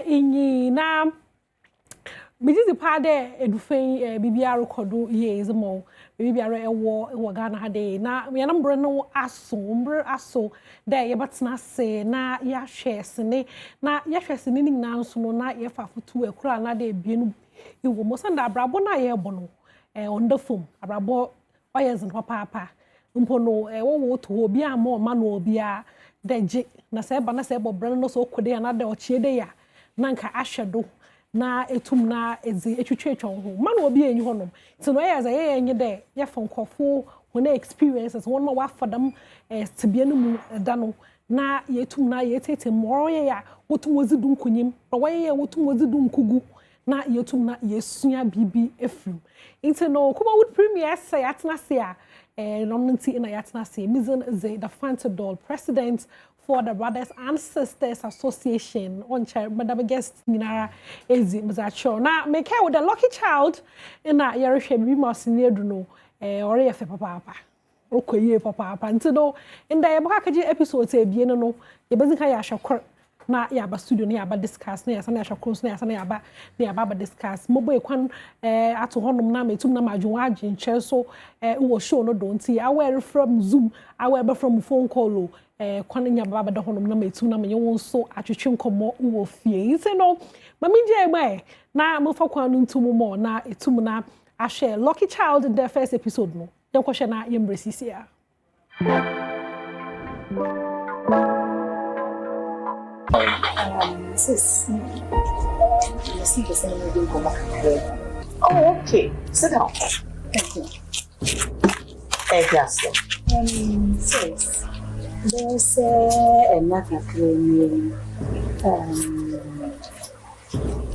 Inyi na Bizi pade edufen bibia rekodo years mo bibia ewo Ghana ha dey na me number no aso dey ye betena se na ya hwese ne na ya hwese ne nyina nso no na ye fa fotu ekura na dey bienu iwo mo sanda abrabo na ye bo no on the phone abrabo oyes no papa mpo no wo to obi ama ma no obi a deje na se ba na se bo brano no so kode na de ochie de ya na nka ahwedo na etum na ezi etwetwetwa ho ma na obi enyi honom ti no ye za ye enyi de ye fonkofo wona experiences wona wa fadam tibia no mu da no na ye tum na ye tete moro ye ya wotum wozidu nkunyim ro ye wotum wozidu nkugu na ye tum na ye sua bibi efrim inte no Kumawood premier say atna se a nonti na yatna se Mizan ze the Fanta Doll president for the Brothers and Sisters Association on chair madam guest Minara Ezi Mzacho na make with the lucky child in na yerehwe bi ma sene edu no ore ye fe papa okoye papa ntino in da ye baka kaje episode e bie no ye bezika ya hwekor na ya ba studio na ya ba discuss na ya sana ya hwekor na ya sana ya ba discuss mobo ekwan ato honom na metum na madwon age nche so wo show no don't see aware from Zoom aware from phone call kwan nya baba da honom na metu na menye won so atwetwe nkomo wo fie ise no mami je egbe na mofa kwan no ntum mo na etum na ahwe lucky child in the first episode no dem ko hwe na yembresi ya Sis, listen to something go back. Oh, okay. Sit down. Thank you. Sis, there's another training.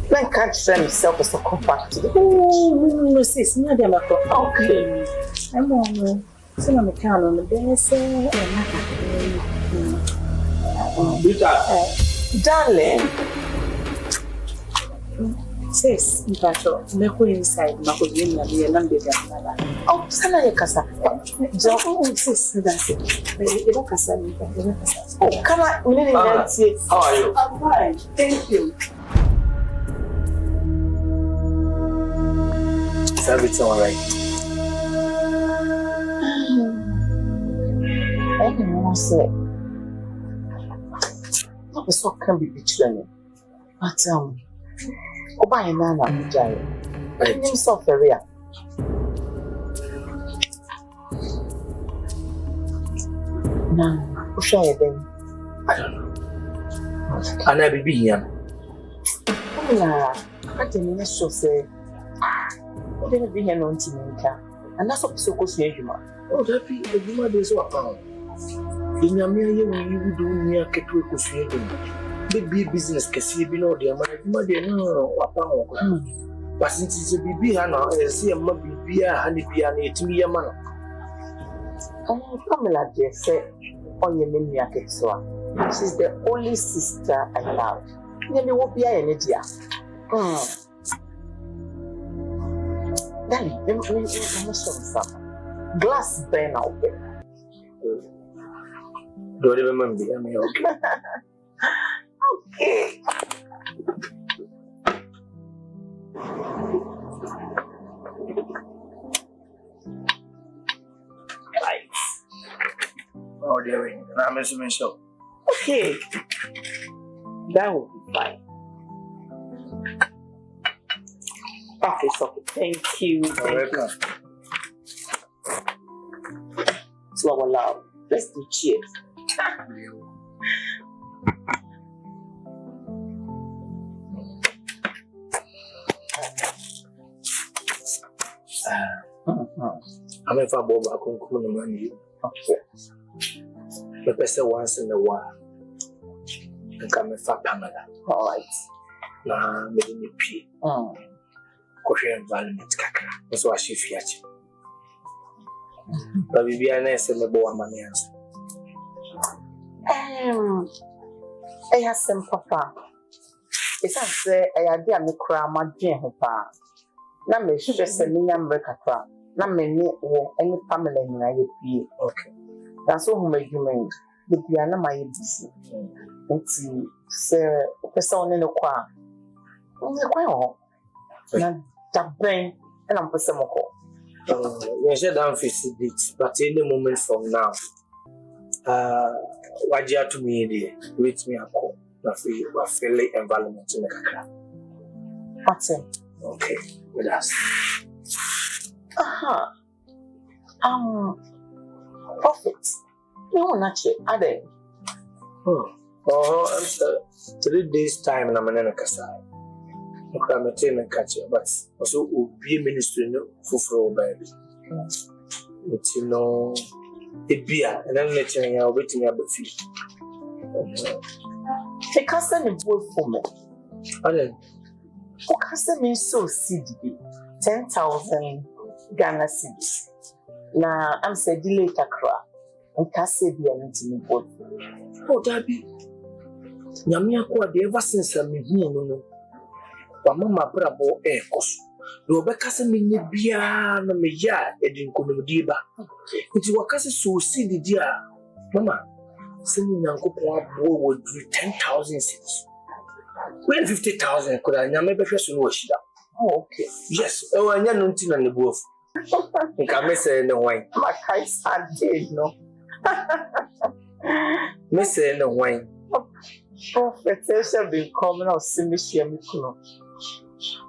Like can't send myself as a compact to the no, sis, not them. Okay. I know. So I'm a count on the there's another training. Darling, sis, me go inside. Ma go in na be na be da. Oh, sana ye kasa. Sis, that's it. You don't kasa me. Oh, come on, we need to see. How are you? I'm fine, thank you. Is everything all right? I don't know what to say. So can be between but oba ina na mjai right himself area na usha yeden I don't know. Ana bibi here. Na ati ni so say o de be here no ntinka and that's what so ko so adwuma Oh, that be adwuma dey so account. Inyame aye we do nia ketu ekosue dem. Be business kesi bi no dey adwuma dey no wapa ho ko. But since it be ha na see am bibia ha ne bia na etimi yema no. Pamela dey say onye me nia ketwa. She's the only sister I love. Nyame wo bia ye ne dia. Then we glass burn out there. Don't remember me, I mean, okay. Okay. Right. Oh, dear, I'm assuming so. Okay. That will be fine. Okay, so thank you. Thank you. So our love. Let's do cheers. I'm a father back on Kumawood. Okay. The person once in a while. And come a fat Pamela. All right. Now, making me pee. Korean environment kakra. That's why she fiat. But we be honest and about money answer. I have some papa. It's a say I had a micra, my dear papa. Na me stress and me am recapra. Na me or any family in I be. Okay. That's all who make you mean. The piano my busy. It's a person in the choir. And the brain, and I'm for some more. We said I'm facing it, but any moment from now, what you have to me, wait me a call. I feel environment in the kakra. What's it? Okay, with us. Profit. No, not yet. Are they? Oh, I'm sorry. 3 days time and I'm an Kasa. I'm a team and catch you, but also will be a ministry for baby. But you know, a beer and then letting you waiting about you. They can't send a boy for me. Who can send me so CD 10,000 Ghana cedis. Now I'm saying delay takra. And can't say the anything boy. Oh, Dabby. Yamia kwa de ever since I me no. Mama brabo cost. No bekase me ne bia na me ya edin konumdi ba. Nti wakase so see the dia. Mama, send me Yankopon abo would 10,000 cedis. When 50,000 could I nyame behwe so no shida. Oh, okay. Yes, e wanya no nti na ne bofu. Nka me say ne hwan. My guys are dead, no. Me say ne hwan. Prophet shall be coming out Simishia Mikuno.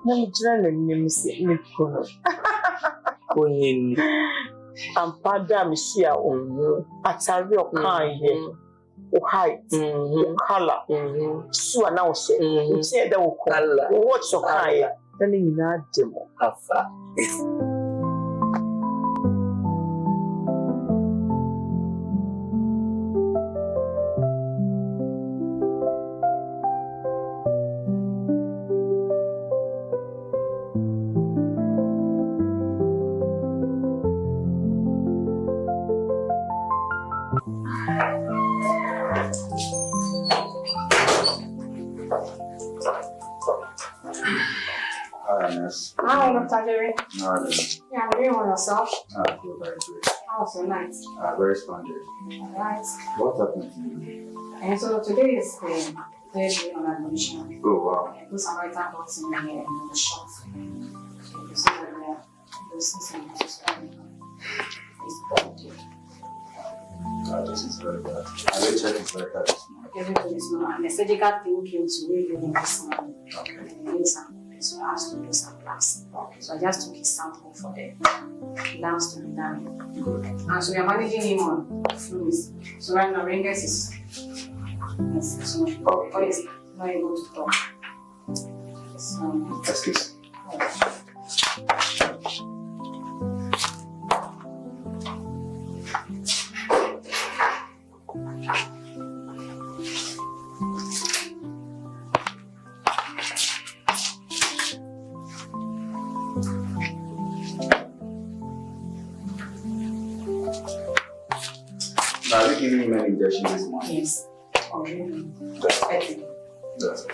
No journey, Missy Mikuno. And Padam Shia on Atari or kind, or height, or color, so announce it. Say that will call watch your higher, telling that demo. Hi, Dr. Jerry. No, Yeah, I'm doing on yourself. I feel very good. How was your night? Very splendid. Alright. What happened to you? And so today is the third day on admission. Oh, wow. I put some writing box in the shop. So you see that there are those things and just This is very bad. I will check his record this morning. everything is not. And the surgical team came to really this morning. Okay. And they some. So I asked to do some labs. Okay. So I just took his sample for the labs to be done. Good. And so we are managing him on fluids. So right now, Ringus is so he's not able to talk. So, Excuse. Are you giving him an injection this morning? yes. Okay. That's it.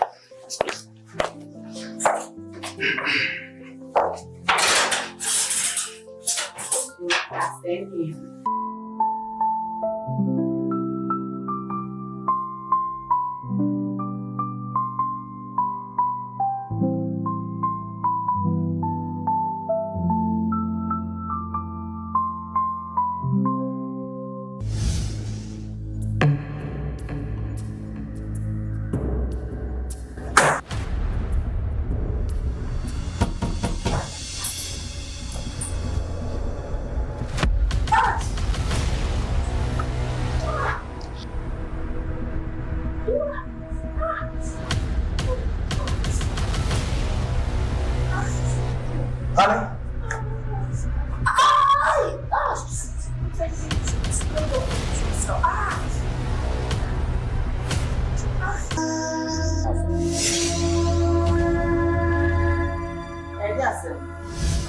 Thank you.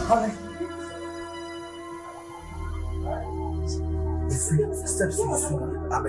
Honey? Steps in the I'm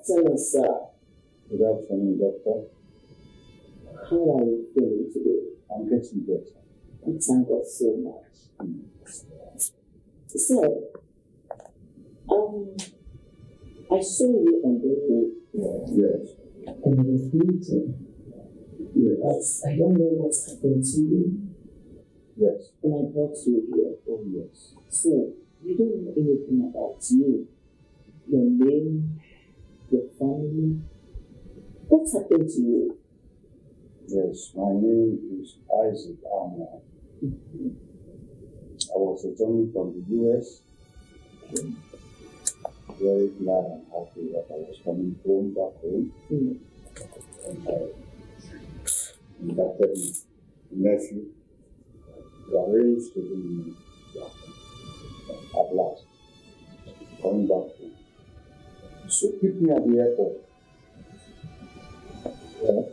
Tell us, sir. Good afternoon, doctor. How are you feeling today? I'm getting better. I thank God so much. Sir, I saw you on the road. Yes. And I was meeting. Yes. I don't know what's happened to you. Yes. And I brought you here. Oh, yes. So, you don't know anything about you. Your name, your family. What's happened to you? Yes, my name is Isaac Armour. I was returning from the US. Very glad and happy that I was coming home back home. And I invited my nephew to arrange to be at last coming back home. So pick me at the airport. Yeah.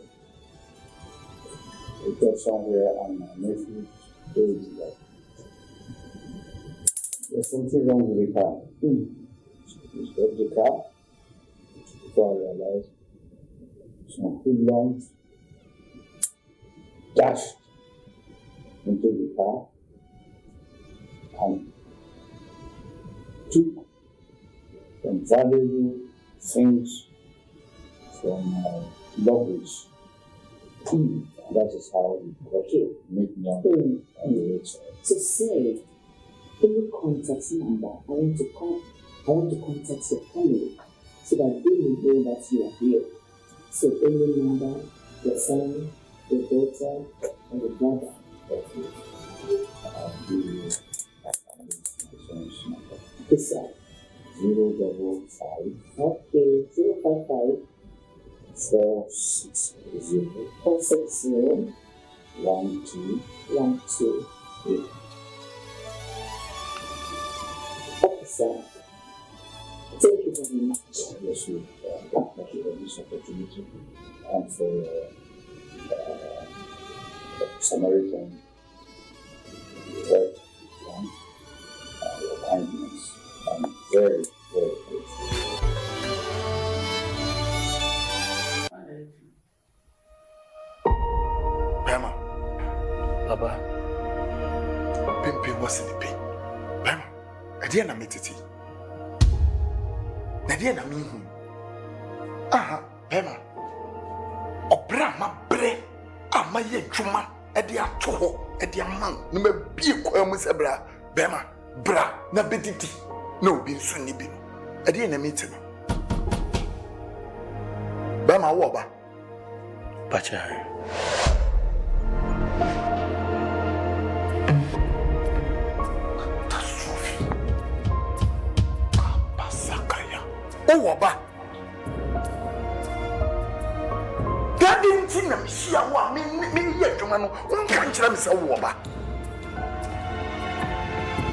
We got somewhere and my nephew told me that there's something wrong with the car. So we stopped the car before I realized some hoodlums dashed into the car and took some valuable things from my luggage. That is how we got to meet me on the roadside. So say, any contact number, I want to contact your family so that they will know that you are here. So any number, your son, your daughter, or your brother. Okay. I'll give you my son's number. Yes, sir. 055 Okay, 055 460 460 1238. Okay, sir. Thank you very much. Yes, we thank you for this opportunity and for Samaritan work and your kindness. I'm very, very grateful. Bema, Papa, Pimpin was in the pain. Bema, a dear Namititi. Nadia Namihu. Aha, Bema. Obrama bre, Amaye Juma, Edia Toho, Edia Man, no me be Quamusabra, Bema, Bra, Nabititi, no be Sunibin. A dear Namitin. Bema Waba. Pacha. Oh, Oba. That didn't think I'm here. Me yet, you know, one can't tell me so. Oba.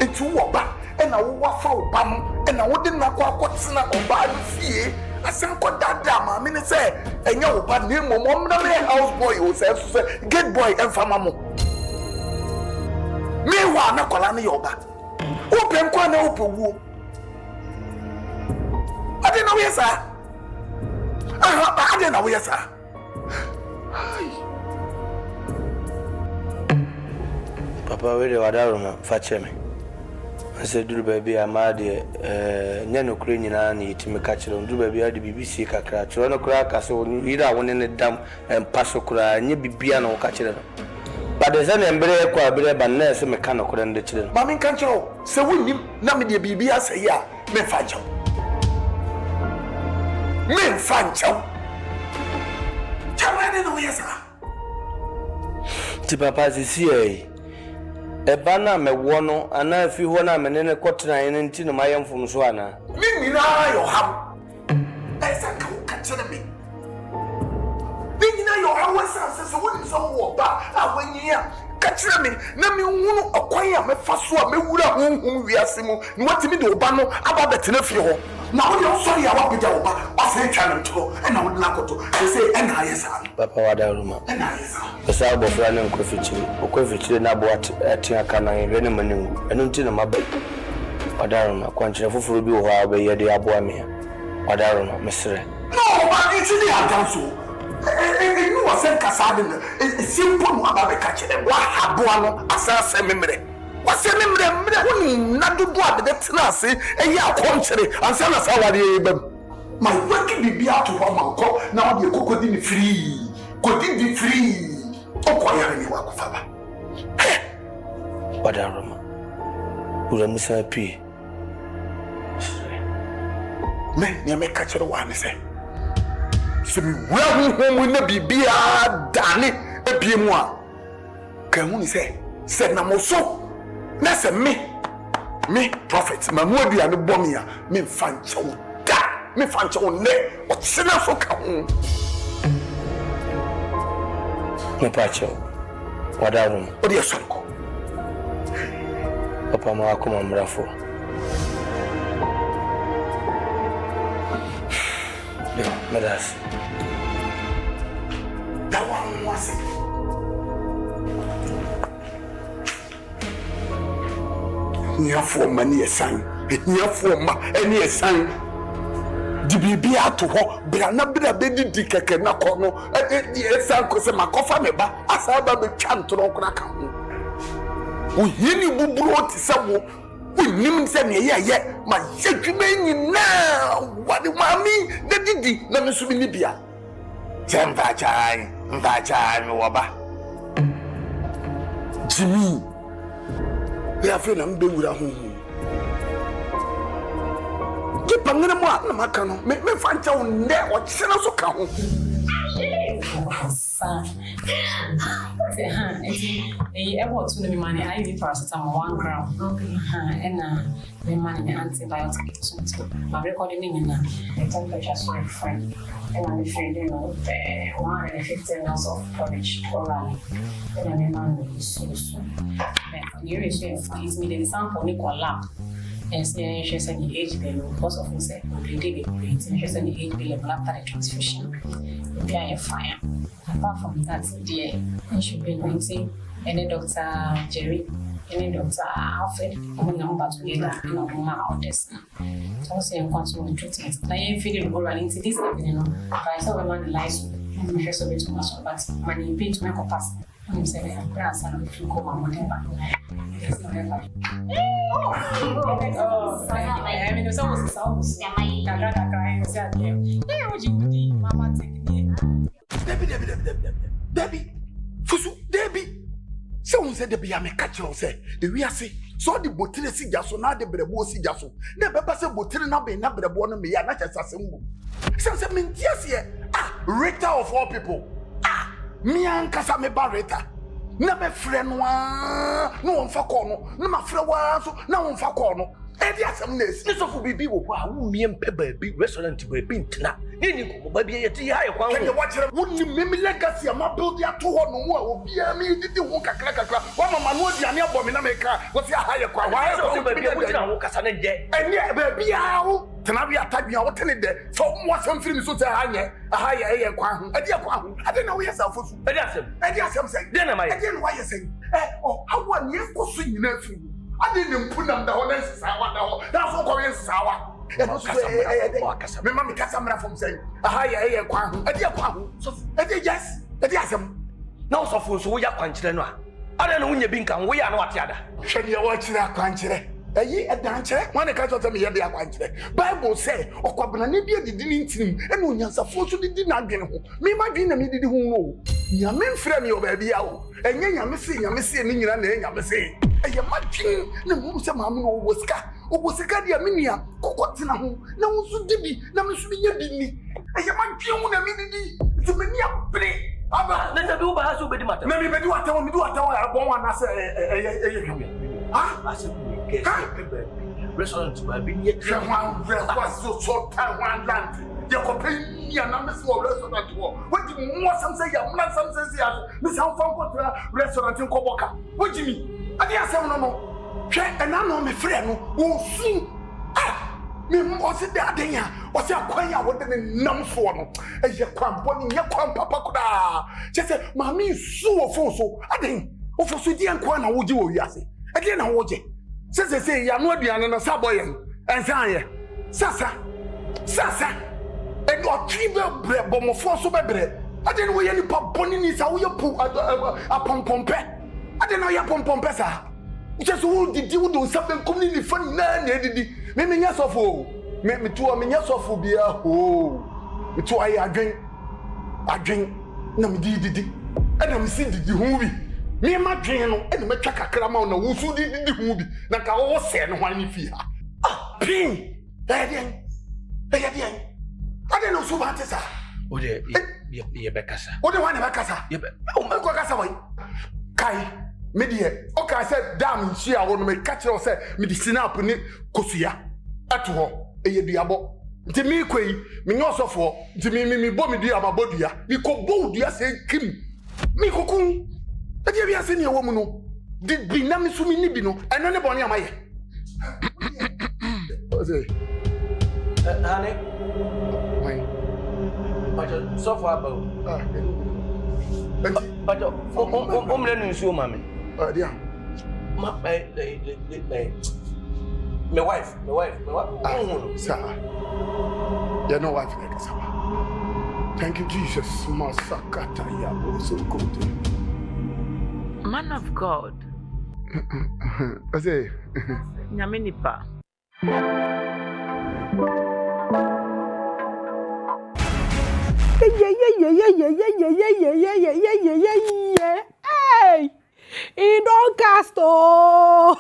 It's Oba, and I will waffle bam, and I wouldn't know what's in a Oba fear. I said, what that damn, I mean, say, and you Oba name, Mom, houseboy who says, get boy and famamo. Meanwhile, Nakolani Oba. Open corner, open woo. I didn't know yes, sir. I didn't know yes, sir. Papa, where the Adom fetch me. I said, do baby, I'm mad. Nano Crane and I to me catch it on do baby at the BBC crack. Run a crack, so either one in the dam and pass a cry, and you be piano catch it. But there's an embrace quite a but nurse and mechanical and the children. Mammy can't you? So we need Nammy BB as a year, me fetch. Men fancho. Chama no yesa. Ti papa sisi e. E bana me wono ana fi ho na me ne kwotena yen nti no mayem fom so ana. Me mina yo ham. Esa ka chere me. Me mina yo ham wasa so woni so wo ba awanyia. Ka chere me na me hunu okwan ya me fa so a me wura honhom wiase mu. Ni watimi de oba no aba betena fi ho. Now you're sorry about the job. I say, challenge to, and I would not go to. They say, and I is Papa Wadaruma. And I is the Sabo Fran and Coffee, Nabuat at Tiakana, and Renamanu, and until my bay. Wadaruma, Quantum of Rubu, Wabe, the Abuamia. Wadaruma, Mr. No, but it's the answer. You was sent Casadin, a simple one about the catcher. What Habuano, Assassin memory. What's the memory? Not to what the Tenassi, and ya country, and send us our my working be out to one now the cook couldn't free. Couldn't be free. Oh, why are you work, Father? What a room. Who am I pay? Men, you may catch a one, say. So we well home will not be Danny, a be moi. Can we say, said Namoso? That's a me, prophet, my mother and the bomia, me fancho, da, me fancho, ne, or sinner for come. No patcho. What a room. What do you say? Papa, ma come on, Brafo. Medas. That one was it. Near for money a sign, near for any a sign. The baby out to her, but I'm not a baby dick. I cannot call no. The son because my coffee member, as I have a chant to crack. We hear you brought someone. We name them yet. My gentleman now. What do I mean? The diddy, let me swim in Libya. Vajay, Waba. Jimmy, we are feeling big with a home. Keep on the mark, Macano. Make me find out there what sinners will come. About to the money, I need paracetamol 1 gram. Okay. And the money antibiotic. My recording in the temperature so fine. And I'm afraid, 150 mils of porridge orally. And I'm a man so soon. You is me the sample Nicola lab. And say she said the age below, because of who said, we did it. She said the age below after the transfusion. We are a fire. Apart from that, dear, I should be anointing any Dr. Jerry, any Dr. Alfred, who number together in a woman out this. Also, I'm continuing treatment. I am feeling go running into this evening, but I saw a man lies with me, so it's too much, but money paid to make a pass. I'm saying, I'm brass and if you come on whatever. I mean, it's almost sounds. Debbie, Fusu, Debbie. Someone said the Biame catcher say, the we are say, so the bottle see jasso, not the brebo see jasso. Never pass a bottle not be not the one me, not just a symbol. Some say, yes, Rita of all people. Me and Casame Barreta. Never friend one, no one for corner, no my friend was, no one for corner. And yes, some days, this of be who me and Pebble big restaurant to be pintana. You baby, at the higher one. You watch it, wouldn't you make me legacy? I'm not building a 2 or no, be a me, did you walk a crack? One of my wood, and your woman, what's your higher crowd? Why I walk as an end? And yet, baby, how? Tanabia type me out in there. So, what's something so higher, a higher quam, a dear quam. I don't know yourself. I guess saying, then am I again? Why you saying, oh, how 1 year for swinging everything? I didn't put them the honest sour. That's what Korean sour. And also, Mamma Cassandra from saying, a higher quam, a dear quam. So, yes, a dear some. No, so fools, we are punching. I don't know when you've been come, we are not yada. Should you watch that puncher? A year at dancer, one a cat of me at the puncher. Bible say, or Quabanibia didn't him, and when you're supposed to did not get home. Me, my dinner, me did who know. Your men friend your baby out, and you're missing, you're missing, and you're missing. And you're matching the moves of Mamma was a guardian minia, Cocotina, no one should be, no one should be your dinny. And you're matching a minute to many a play. Let the do has to be the matter. Maybe do what I want me to do. I want to say, I said, restaurant to have been yet. Was so time one land. Your company and I'm a small restaurant. What do you want? Some say, I'm not some say, Miss Alphonse restaurant in Koboka. What do you mean? I didn't say no. And I know my friend who soon. Me was it that day? Was your choir with the numb for as your crampon, your cramp papa? Just say, Mammy, so so. I think, of a sweetie and Kwana would you, Yassi. Again, I watch it. Since they say, you're not the Anna Saboyan, and Zaya, Sasa, and or tree bomb for so bebre. I didn't know any pop pony is how you put a pom pompe. I didn't know your pom pompesa. Just who did you do something commonly funny? Maybe yes of all. Make me to a minias of beer. Oh, it's why I drink. No, me did. And I'm seeing the movie. Me and my train and my track a cram on the who did the movie. Like I was saying, why me fear. Ah, ping. I don't know so much. Oh, ye bekasa. What do you want to Bakasa? Oh, my God, Kai, media. Okay, I said, damn, she I want to make catch or say, medicine up in it, Kosia. At all, a diabo. To me, quay, me also for, to me, bomb dear, my body, me could go, dear, say, Kim. Me cocoon. But you have seen your woman. Did be Namisumi Nibino, and anybody am I? Honey, but so far about. But letting you, mammy. Dear. My wife. Sir. You're no wife, thank you, Jesus. Masakata, ya so good. Man of God. I say, Nyaminipa. Hey, he don't cast oh,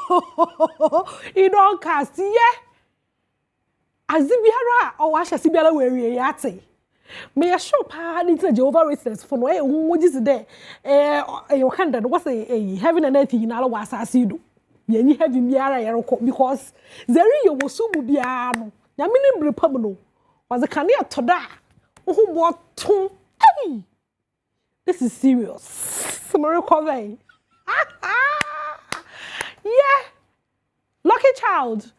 he don't cast yeah. Azibiara or Asha Sibiara where we are at. May a shop had into Jehovah Witness for no one is there. Your candidate was a heaven and earth in our was as you do. Ye heavy miara because there was so biano. Yamini Bripablo was a candidate to that. Who bought two? Hey, this is serious. Summary cover. Yeah, lucky child.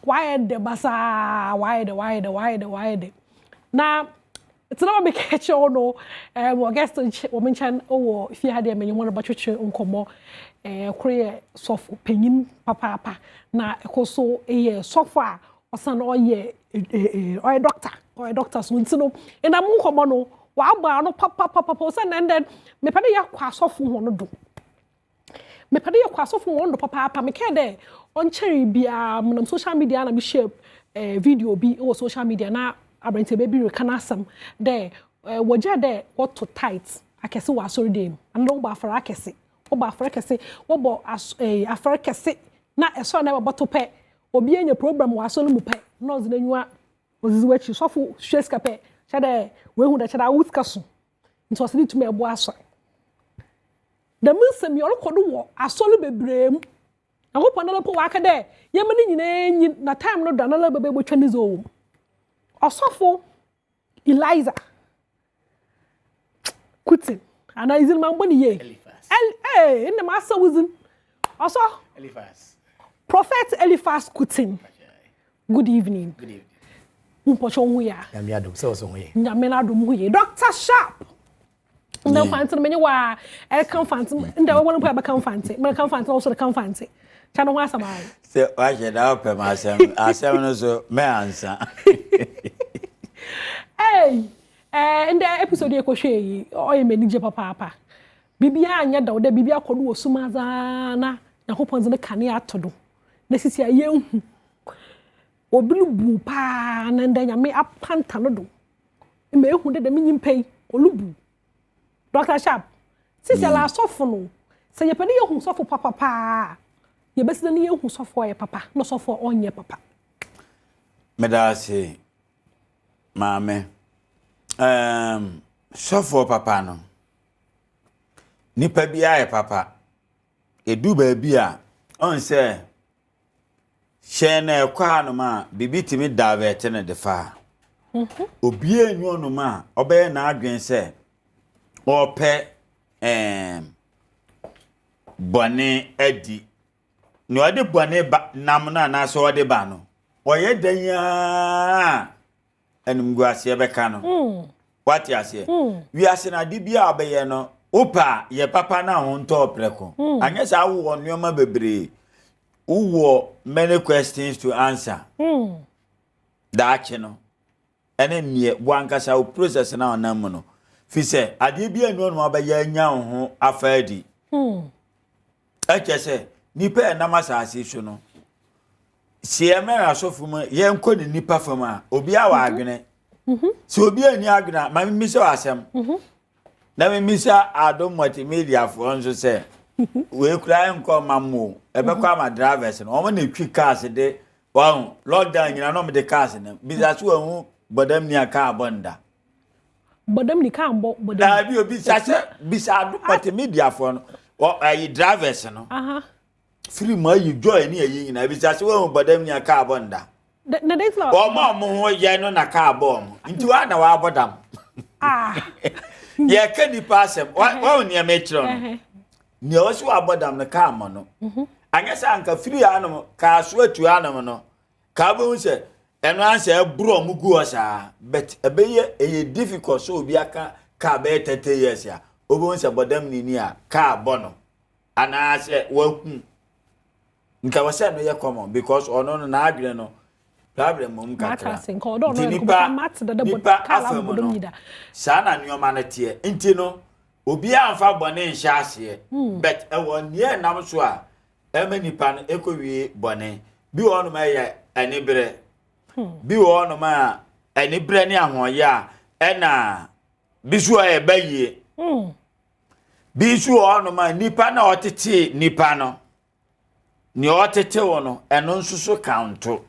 Why the basa? Why the? Now, it's not a big catch or no. I guess the woman chan. Oh, if you had a man, you want about your uncle create soft opinion, papa. Now, also a software or son or a doctor. Or a doctor's win, so and I'm no wow, no papa, and then me pay ya kwaso fu hono do. Me pay ya kwaso fu hono papa, me care there on cherry bia on social media na me share video bi or social media na abrante baby rekanasam there woja there what to tight akese wa sorry dem and no ba fara akese oba fara akese obo afara akese na eso na ba to pe obi anya program wa so no mu pe no zinanwa oziziwachi sofu sheskape chade we hu da chada wuska so nti osini tumi ebo aso da munsem yo kodo wo asolu bebrem na go ponalo po waka de yemani nyina na time no danalo bebe bo twani zo osofu Eliza Kutin ana izin mambo ni ye in ma so wuzin also Eliphas Prophet Eliphas Kutin. Good evening. good evening Umpocho huya. Nyame Adom so so huye Nyame Adom huye. Dr. Sharp. Nda fanti menye wa e kan fanti nda wo wonu pa kan fanti. Me kan fanti also kan fanti. Cha no asama. Se wa je da ope ma asem no so me ansa. Hey, in the episode e ko hwe yi, o ye menije papa. Bibia anya da wo da bibia kodo wo sumaza na Yakopon ze kane atodo. Na sisi aye hu. Obilu bu pa na nda nyame apanta no do. Me ehu de me nyimpai olubu. Dr. Sharp. Sisi la sofo no. Se ye pede ye hu sofo papa. Ye besida ne ye hu sofo ye papa. No sofo onye papa. Medase mame. Sofo papa no. Nipa bia ye papa. Edu ba bia on se she na ekwa no ma bibi timi davete ne defa. Obi enyu no ma obe na adwen se ope bone edi no ade bone ba nam na na so ode ba no oye danya enum gu ase be ka no what ase wi ase na de bia obeye no opa ye papa na wonto preko anya sa wo nneoma bebre wo many questions to answer daache no ene nie wankasa o process na onam no fi se ade bi anu no abaya nya ho afadi se nipa enam asase hwe no si emera asofu mu ye nko ni nipa fama obi awa adwene si obi ani adwena ma mi se asem na mi sa Adom multimedia fo nso se we kura nko mammo ebe kwa ma drivers no o na twi cars de wow lockdown nyina no me de cars ne bizasu hu bodam ni aka bonda bodam ni kan bo bodam bi obi sase bisa Adom multimedia fo no o ayi drivers no free ma yi joy ni ayi nyina bizasu hu bodam ni aka bonda na dey flow o mo ho ye no na ka bom nti wa na wa bodam ye ka di pasem wa ni ametro no ni o so abodam na ka mo no anya sa anka free anom ka so atu anom no ka bo se eno anse ebro mugu o sa but ebeye eye difficult so obi aka ka be 30 years ya obo se bodam ni a ka bono ana se waku nka wase no ye common because ono no na adwene no problem mum kakra nipa afemu no sana nyoma na tie nti no obi anfa bone nhya ase but ewo nie nam so a ema nipa no ekowie bone bi wonu ma ye anibre bi wonu ma anibre ne ahoye a ena bisu a ebayie bisu wonu ma nipa na otete nipa no ni otete wono eno nsusu counto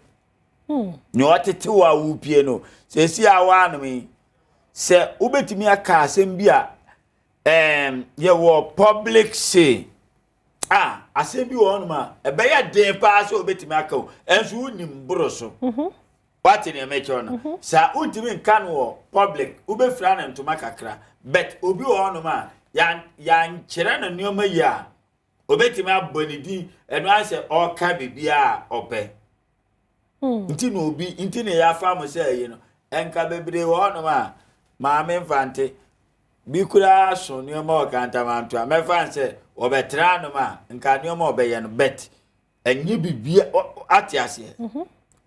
ni otete wa wupie no se si awa no mi se ubetimi aka asem bi a ye wo public say asem bi won ma ebe ya den pa so obetimi aka o enso unim bro so what in emecho na sa untimi nkan wo public ubefra na ntoma kakra but obi won ma ya nkyere na nioma yi a obetimi abonidi eno ase o ka bibia ope nti no obi nti ne ya fa mo say yi no enka bebre won ma mfante bi kura so nioma o kanta manto a mefa se obetra no ma nka nioma obeye no bet enye bibia atiase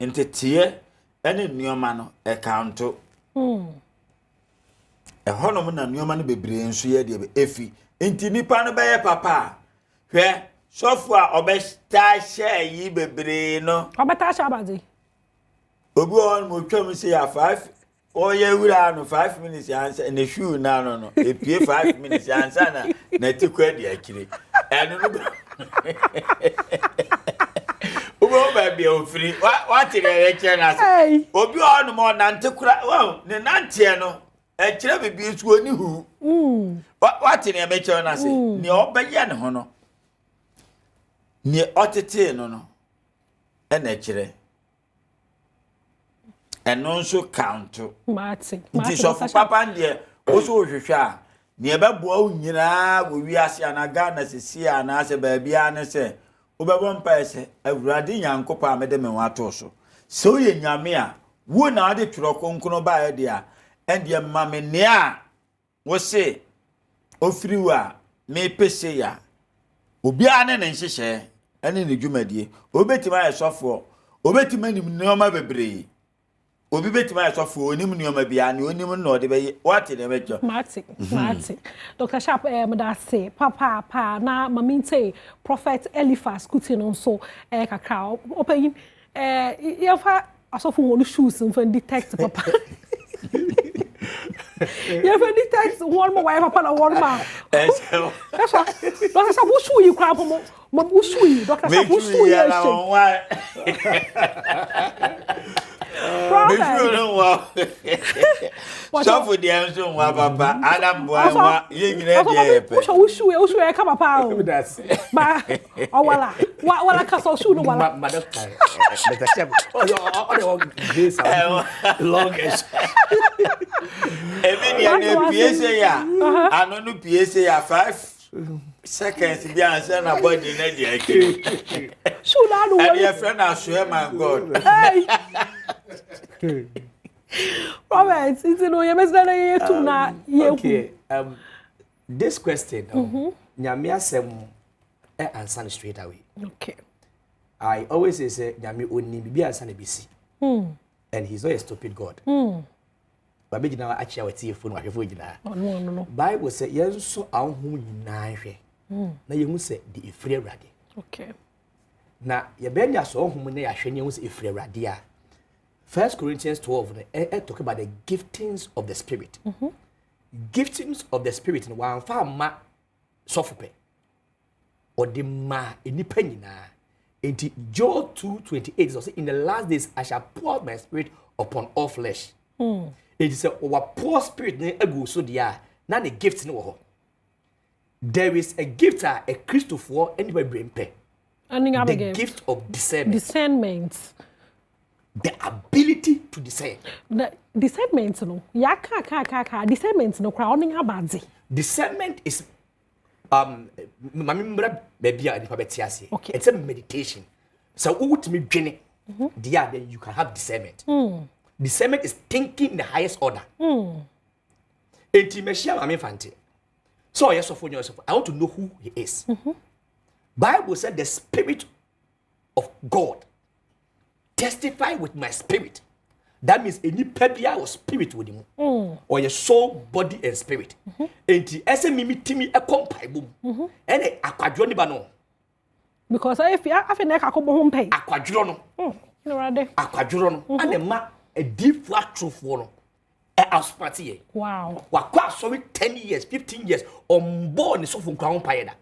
nti tie ene nioma no e kanto hono na nioma no bebre nso ye de efi nti nipa no beye papa hwe sofu a obesta share yi bebre no obeta sha abazi obi on mo twam se ya 5 oye wura no 5 minutes answer na shoe na no epie 5 minutes answer na tikwa di akire eno no obo ba bia ofiri wa tire eche na se obi on mo na ntekura ne nante no ekire bibie su oni hu wa tire emeche na se ni obeye ne ho no ni otete no ena ekire eno nso count mati nti so papa ndie o so hwehwe a ne ebeboa wo nyina wo wiase anaga na sisi ana se ba bia ne se obebo mpa ese awurade nyankopa amede me wato so ye nyame a wo na ade tworo konkono ba ya dia endie mame ne a wo se ofiriwa me pese ya obi ane ne nhyehyɛ ene ne dwumadie obetima ya sofo obetima nim nneoma bebree obi betima asofo onim nioma bia ne onim no de be what de mejo mati Dr. Sharp da say papa na maminte prophet Eliphas kuti no so kakra open ye fa asofo wonu shoes mfa detect papa ye fa detect one more wife papa na one ma Dr. Sharp wo shoe yi kra pomo wo shoe yi Dr. Sharp wo shoe yi so for the answer wa papa Adam boy wa ye nyina de pe wo shoe e ka papa o ba wala ka so shoe no wala madam Dr. Chef oh this longest even ya PSA ya anonu PSA ya 5 seconds bi answer na body na de akiri shoe na no and your friend I swear my God Robert, it's no you must na to na okay this question nyame asem answer straight away okay I always say nyame onni bibi answer na bisi and he's not a stupid God ba be gina achia wati efo no ahwefo gina no Bible say yenso ahom nyina hwe na yehu say the efiri awrade okay na ye benya so ahom na ya hwe ne yehu say efiri awrade a 1 Corinthians 12 talk about the giftings of the spirit giftings of the spirit no wan fa ma sofope or the ma enipa nyina enti Joel 2:28 so say in the last days I shall pour my spirit upon all flesh it is our poor spirit na agu so dia na the gift no ho there is a gift a Christopher anybody bring pe the gift of discernment the ability to discern the discernment no ya ka discernment no kra onin abadze discernment is mamembra baby a nipa betiase okay. It's a meditation so ultimately dwene dia then you can have discernment discernment is thinking in the highest order intimation mame fante so yes of yourself I want to know who he is Bible said the spirit of God testify with my spirit that means any pebia or spirit with him or your soul body and spirit enti ese mimi timi e kompai bom ene akwadwo ne ba no because if you afi na akakọ bo pay akwadwo no no rade akwadwo no ane ma a deep flat truth for no e aspati ye wow wakwa sorry 10 years 15 years on board so fun kwa pay da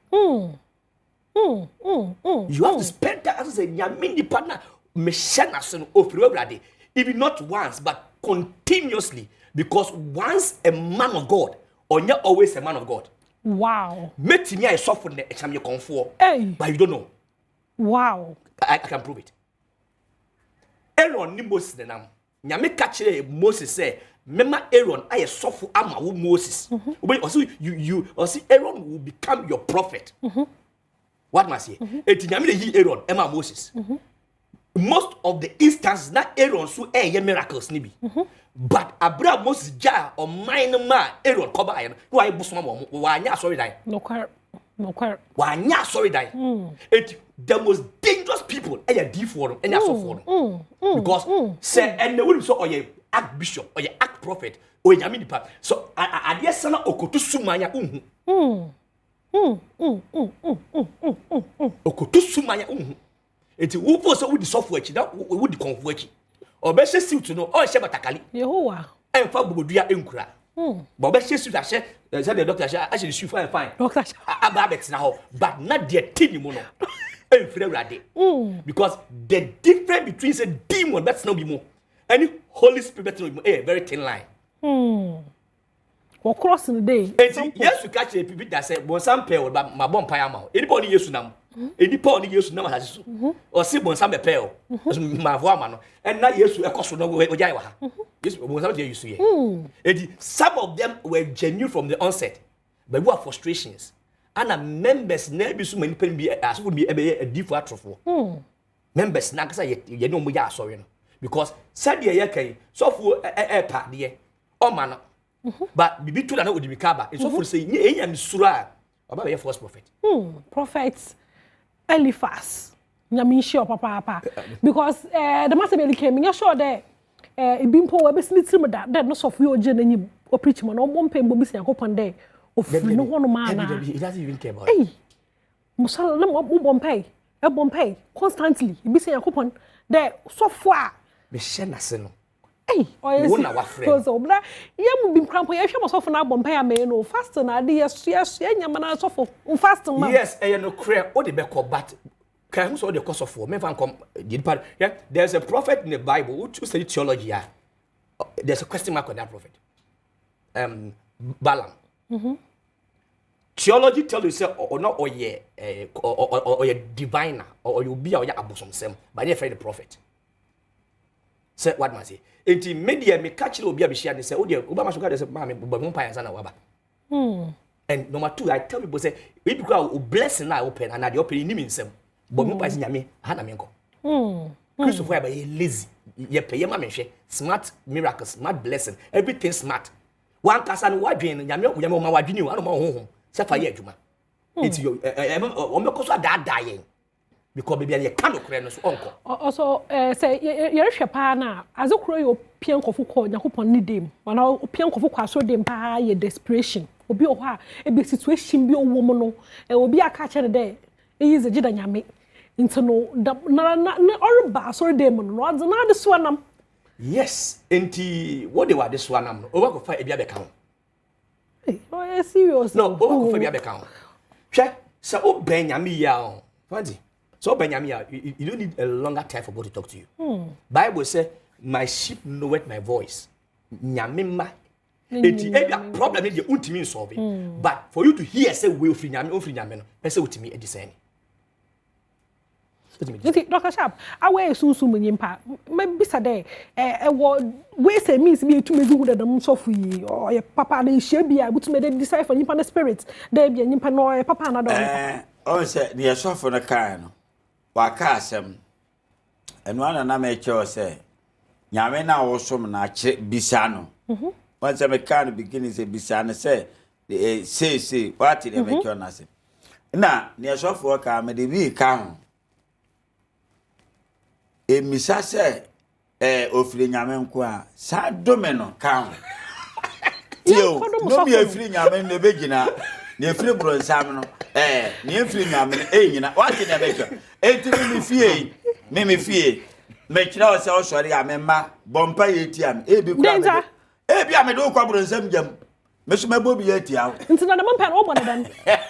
you have to spend that as a nyamini partner meshana so ofiri awrade even not once but continuously because once a man of God or you're always a man of God wow make me a suffer the exam you comfort but you don't know wow I can prove it Aaron ni Moses de nam nyame ka kire Moses say mema Aaron aye suffer ama wo Moses also you also Aaron will become your prophet what must say eti nyame le yi Aaron ema Moses most of the instances na Aaron so miracles ni bi but Abraham Moses ja o mine ma Aaron ko ba aye no aye busoma mo wa anya sorry dan no kwar wa anya sorry dan it the most dangerous people are deep for them and so for because say and the will so or ye act bishop or ye act prophet or ye aminipa so ade sana okoto sumanya okoto sumanya enti wo po so wo di software chi da wo di konfo chi obe hye suit no o hye batakali Yehowa emfa gbodua enkura but obe hye suit ahye say the doctor ahye the shoe fine doctor ababex na ho but na de tini mo no emfire urade because the difference between say demon that's no be more any holy spirit that's no be more very thin line we cross in the day yes you catch a people that say bon sam pay ma bon pay ama anybody yesu nam anybody yesu nam asase so or say bon sam be pay ma vo ama no and na yesu ekoso no we jai wa ha yesu bon sam dey yesu here and some of them were genuine from the onset but we have frustrations and members na bi so many pen bi as would be a deep atrofo members na kasa ye no mo ya asori no because said ye kan so fu pa de o ma no but bibi to na odimi kaba so fu say enya misura oba be false prophet prophets Eliphaz nyami sure papa because the master be came me sure that e bimpo we be snitrim that no so fu oje na nyim o preach mo no mo mpem bo bi se yakopon there ofiri no hono ma na he doesn't even care about hey musala na mo bompay constantly e bi se yakopon there so far me hye na se no hey wo na wa frɛ so bra yam bim krampo ye hwe mo so fo na bompay ame no fast na de yesu nyama na so fo fasting ma yes no cray o de be ko but can so de course of me fan come did part yeah there's a prophet in the Bible who study theology there's a question mark on that prophet Balaam theology tell you say or not or ye diviner or you be or ya abosom sem but they afraid the prophet say what must say enti media me catch obi abishia dey say o dey obama sugar dey say ma me bo pa yansa na waba and number 2 I tell people say we be go blessing na open and na dey open ni me nsem bo mo pa say nyame ha na me nko Christopher ba ye lazy ye pay ye ma me hwe smart miracles smart blessing everything smart one kasa no wadwen nyame ma wadwen o ano ma honhom se fa ye adwuma enti yo o me ko so da yen because baby ye kan okre no so onko also say ye rehwe pa na azokro yo pia nkofo ko Yakopon ni dem wana pia nkofo kwa so dem pa ye desperation obi o ha e be situation bi owo mo no obi aka kire de e is gida nyame into no na orba so dem no na de so anam yes enti what they were this one am no over go fa e bia be kan oh serious no over go fa bia be kan hwe so o ben nyame ya o fadi so ben nyame ya you don't need a longer time for God to talk to you Bible say my sheep knoweth my voice nyame ma enti e bia problem dey untimi solve but for you to hear say we ofri nyame no e say utimi e discern. Okay, Dr. Sharp, awe sunsu munyimpa. Mebisa de we say means be to mezu de dem so fu or your papa na hia bia butu me de decide for nyimpa na spirit. De bia nyimpa no papa na do. On say the so for na kan no. Wa ka asem. Eno ana na me che o say nyame na wo som na che bisa no. Once me kan beginning say bisa no say say what the me che na say. Na ne so for ka me de bi ka ho. Emisa se ofiri nyame nko a sa dome no kan tio no bi afiri nyame no begina na afiri bronsam no na afiri nyame no nyina wati na bejo enti me fie me kira o se o sori ya me ma bompa yeti am ebi kura me ebi am do kwa bronsam jam me so mabo bi yeti aw nti na man pan o bo na dan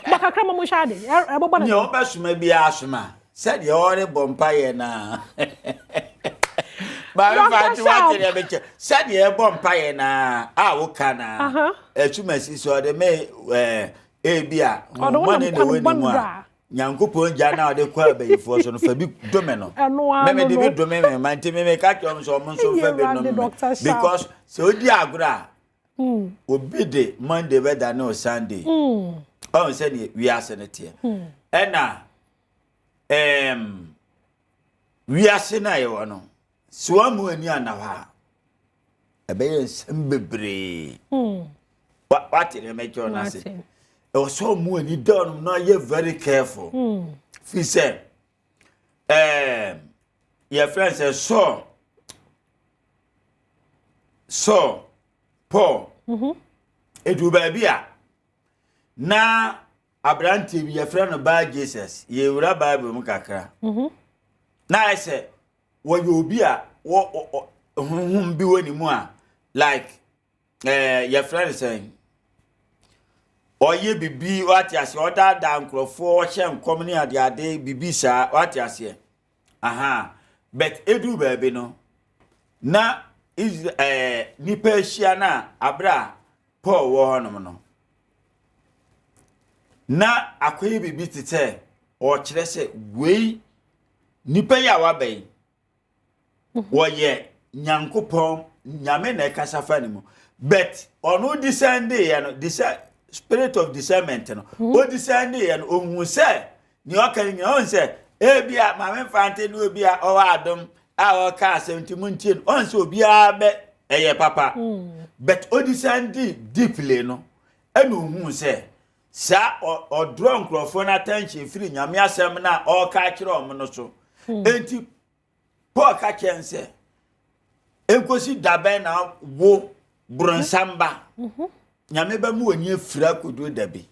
makakra mo shade e bo na ni o be suma bi asuma said you already bompaye na ba fa ti wa tere be che said you bompaye na wo kana echumasi so de me bia mo ne de weni mu a nyankopon ja na de kwa abayifo so no fa bi dome no me de bi dome me man ti me ka kyom so mo so fa bi no because so di agura obi de Monday better no Sunday on say we are senate na we are sena ye wono so amu ani anawa ebe ye nsem bebre what in make you na say e so amu ani don no ye very careful fi say your friend say so Paul edu ba bia na Abrante bi your friend ba Jesus ye wura Bible mu kakra na I say wo yo bi a wo bi woni mu a like your friend saying oye bibi what you say oda da nkrofo hye nkom ni ade bibi sa what you say but edu ba bi no na is ni persia na abra Paul wo honom no na akoye bibi tete o kire se wei nipa ya wabai wo ye nyankopon nyame na kasafa ni mu but onu descend ya no spirit of discernment no o descend ya no ohun se ni o kan ni on se bia ma me fante no bia o wa Adom a o ka 70 muntie on se obi a be eye papa but o descend deeply no enu ohun se sa o draw nkrofo na attention free nyame asem na o ka kire o mo no so enti Paul ka kense enkosi dabe na wo bronsamba nyame ba mu ani afira kodo dabe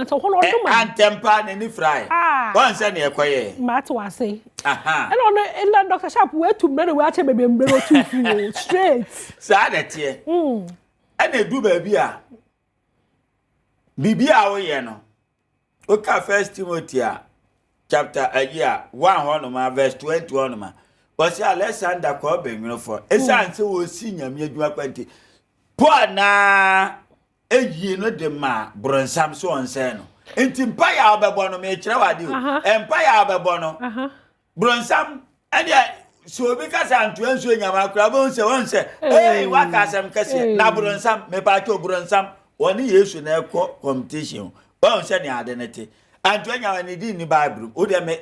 so hono do ma antempa na ni fry won se na ekoye mat wa say and on in Dr. Sharp we to me we ache bebe mbero tu free straight sa da tie and edu ba bi a bibia wo ye no o ka First Timothy chapter 1 honoma verse 21 ma was Alexander ko benwino for esan se wo si nyame adwuma kwanti Paul na eyi no de ma bronsam so onse no enti mpa ya obebo no me kire wade o mpa ya obebo no bronsam ade so bi ka sa anto enso nyama akura bo nse wonse wa ka sam kase na bronsam me pa cho bronsam woni Yesu na ekọ competition wonse ne ade nete anto nyama ne di ni Bible o de me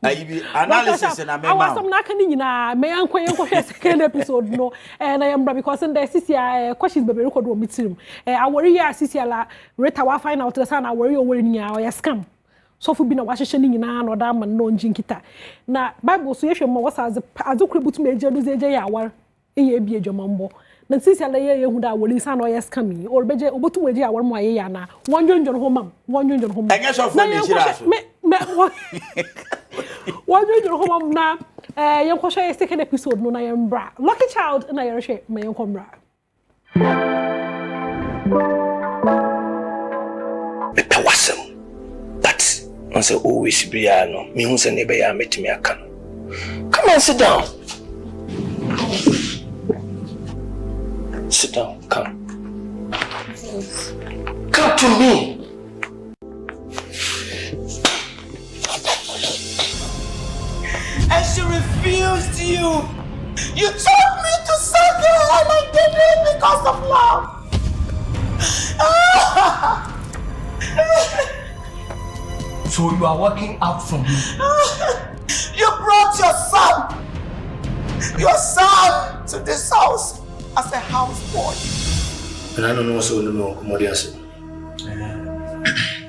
ayibi analysis na me ma awasam na kan nyina me yankwen hwe second episode no na yambra because in the sisia questions bebe record o mitirim awori ya sisia la reta wa find out the sana awori o wori nya o ya scam so fu bi na wa hwehwe ni nyina na oda man no njinkita na Bible so yehwe mo wasa azukure butu meje do zeje ya awar e bi adwamambo na sisi ala ye hu da woli sa no yes kami or beje obotu weje a wormo aye ya na wonjonjon ho mam enye so fo me shira so me wonjonjon ho mam na yen ko share second episode no na yen bra lucky child na yen share me yen ko bra Wasem. But once always be no, me who say neighbor ya met me aka. Come on, sit down. Sit down, come. Come to me. And she refused you. You told me to suck her and I did it because of love. So you are walking out from me. You brought your son to this house as a houseboy. And I don't know so no Kumawood.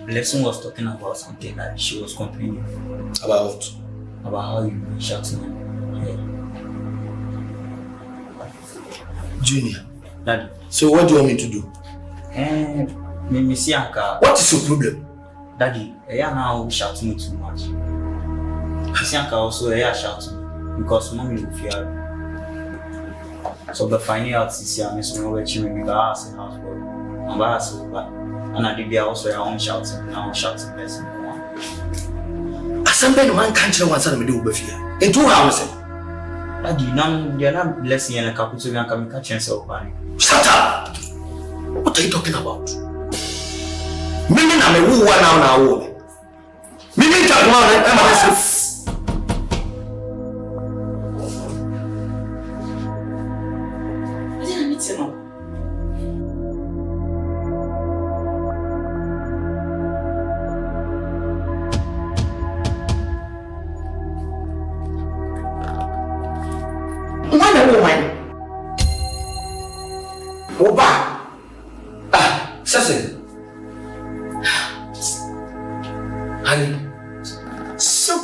Blessing was talking about something that she was complaining About how you been shouting at her. Junior. Daddy. So what do you want me to do? Me see Anka. What is your problem? Daddy, you are now shouting too much. See Anka also shouting because mommy will fear. So the finding out is here, Miss Mowe chimney because a houseboy. And by herself, and I did also your own shouting, now shouting blessing. Somebody one country one side me do be fear. In 2 hours. Daddy, now they are not blessing and a couple to and come catch yourself. Shut up! What are you talking about? Mimi na me who now wo. Mimi talk about it, am I Oba! Sase. Honey. So,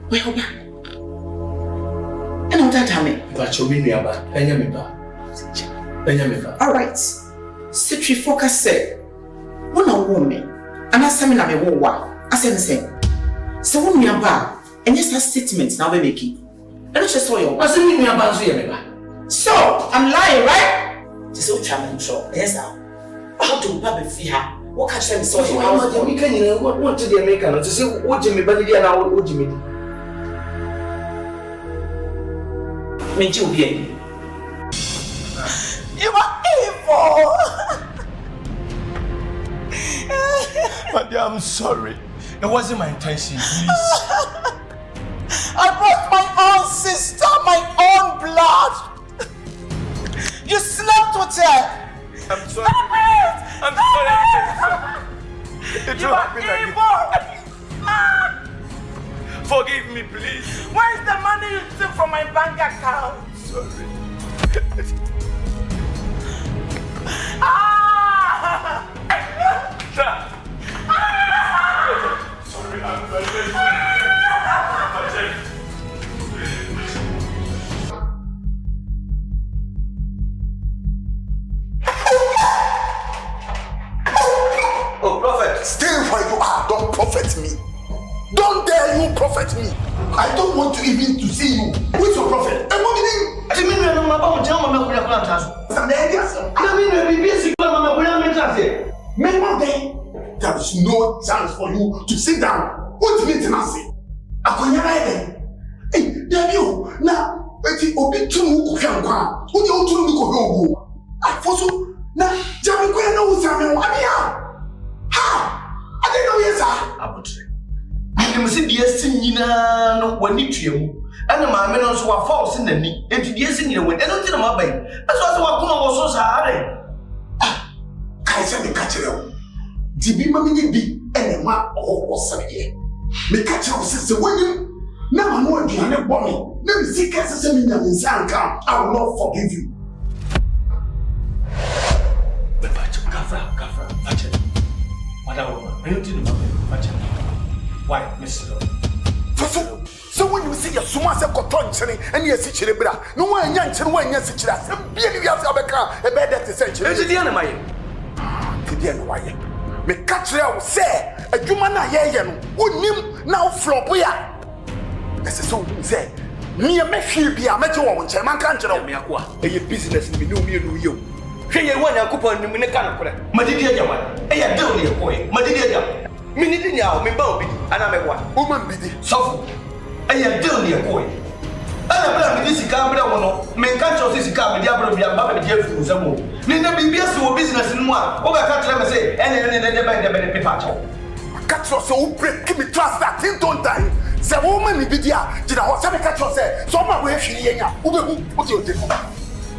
where Oba? And that time, But you mean about Benjamin. all right. Citri focus say, one a woman, and I say na me wo I say, so when we are back, and yes, a statement now we make it. And I just saw you. I say me about you, So, I'm lying, right? This is what sure. Yes, now. How to Papa Fiha? What can I say? So how much we can you what to the American to say what Jimmy Bandy and what Jimmy. Me too, baby. You are evil. But I'm sorry. It wasn't my intention, please. I brought my own sister, my own blood. You slept with her. I'm sorry. I'm sorry. It You will are happen again. evil. Forgive me, please. Where is the money you took from my bank account? Sorry. Sorry, I'm very Oh, prophet. Stay where you are. Don't prophet me. Don't dare you prophet me. I don't want to even to see you. Who's your prophet? A woman. I mean, I'm about to tell my planters. There is no chance for you to sit down. What do you mean, Nancy? Hey, there you now. Eti obi tumu kufiankwa. Who you tunu ni kodo? I foso na jami ko na usame wo abia. Ha! I don't know yes sir. Abutre. Mimi se die sin nyina no wani tuemu. Ana maame no so wa false nani. Enti die sin nyina wani. Eno ntina mabai. Eso so wa kuma wo so saare. Kai se me ka kire wo. Dibi mami ni bi ene ma o sabe. Me ka kire wo se woni na ma no aduane bɔ me. Na me sika se me nya nsa anka. I will not forgive you. Kafra. Madam woman, I don't know. Why, Mr. So when you see your suma se cotton chene and you see chilebra, no one yan chen one yan sichira, some beauty of Abeka, a bed that is essential. It's the enemy. The enemy. Me catch you say, a Jumana Yayan, who knew now flop we are. That's a song say. Me a meshi be a metal on Chaman can't tell me a business in you. Here, one young couple in the Minecana, Madidia Yaman, a don't your boy, Madidia. Minidia, me Bobby, and I'm a woman biddy. So, I don't your boy. I am this camera one, men can't choose this camera, the other be a Baba Jeff to some more. Nina be business in one, over can't let me say, and then paper. Catch us so break, give me trust that thing don't die. The woman in Bidia did a hot catch us there. So my way, she what you do?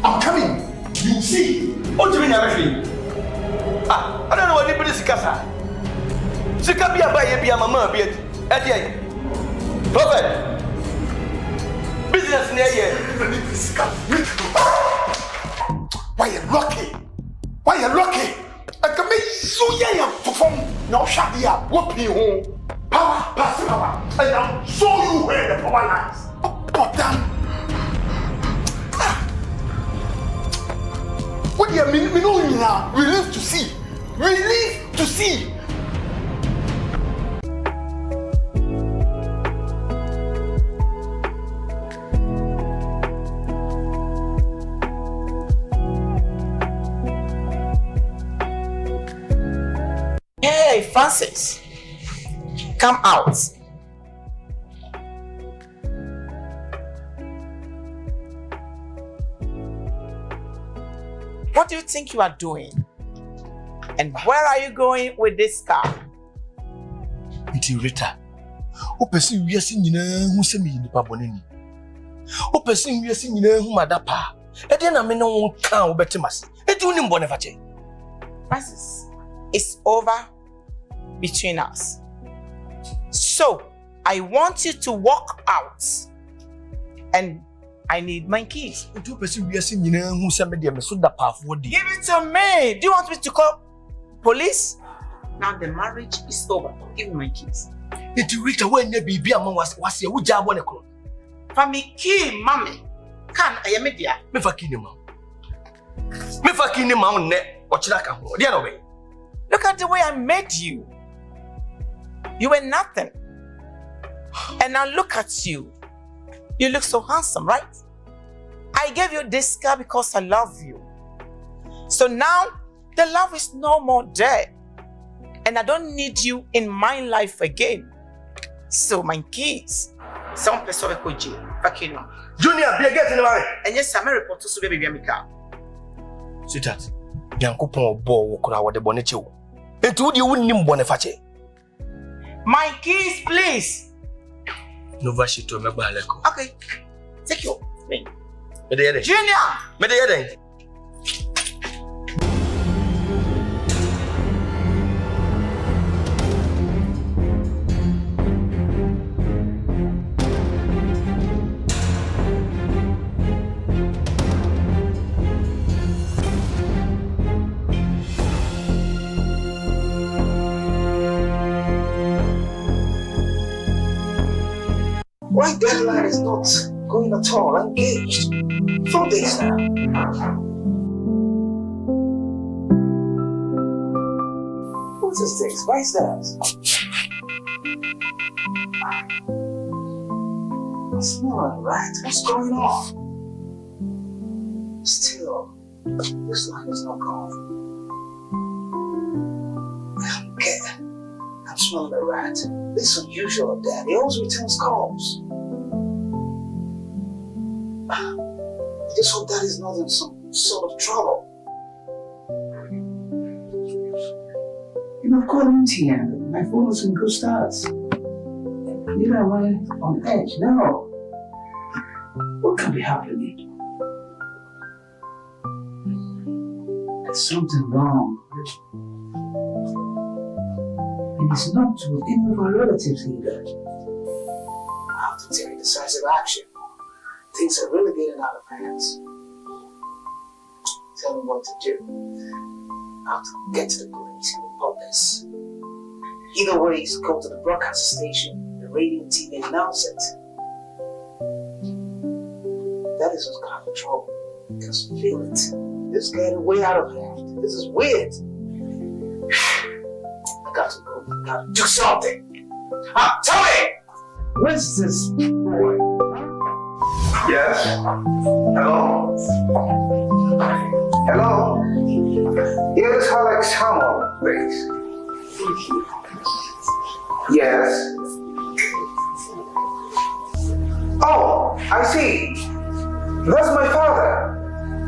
I'm coming. You see, what do you mean? I don't know what anybody is Casa. She can be a buyer, be a mamma, be it at the end. Perfect. Business near here. Why you lucky? Why you lucky? I can make so young to form no shabby up, whooping home. Power, pass power, and I'll show you where the power lies. Oh, damn. What do you mean? We know you now. We live to see. We live to see. Hey, Francis, come out. What do you think you are doing? And where are you going with this car? Until Rita, o person we are seeing who send me in the pabonini. O person we are seeing who madapa. And then I mean, no one can't better mass. It do him boneface. Francis, it's over between us. So, I want you to walk out. And I need my keys. Give it to me. Do you want me to call police? Now the marriage is over. Give me my keys. For me key, mommy. Can I am media? Me for key mom. Me for key mom ne or chilaka. The other way. Look at the way I made you. You were nothing. And now look at you. You look so handsome, right? I gave you this car because I love you. So now, the love is no more there. And I don't need you in my life again. So my keys. Some place over Koji. Fakino. Junior, be a get in the way. And yes, I'm a report to Subaby Biamica. Sweetheart, Yanko Pon Bo Kura what the Bonicho. It would you wouldn't name Boniface. My keys, please. No vashi to Mabaleko. Okay. Take your thing. Junior! Medea. Why deadline is not going at all? Engaged. 4 days now. What's this thing? Why is that? It's not right. What's going on? Still, this line is not gone. Okay. I'm smelling a rat. This is unusual of Dad. He always returns calls. I just hope Dad is not in some sort of trouble. You know, quarantine. My phone was in good stars. You know, I'm on edge. No. What can be happening? There's something wrong. And it's not with any of our relatives either. I have to take decisive action. Things are really getting out of hands. Tell me what to do. I have to get to the police and report this. Either way, go to the broadcast station and radio, TV, and announce it. That is what's got in trouble. Because feel it. This is getting way out of hand. This is weird. I got to go. I got to do something. Tell me! Where's this boy? Yes? Hello? Hello? Here's Alex Hamill, please. Yes? Oh, I see. That's my father.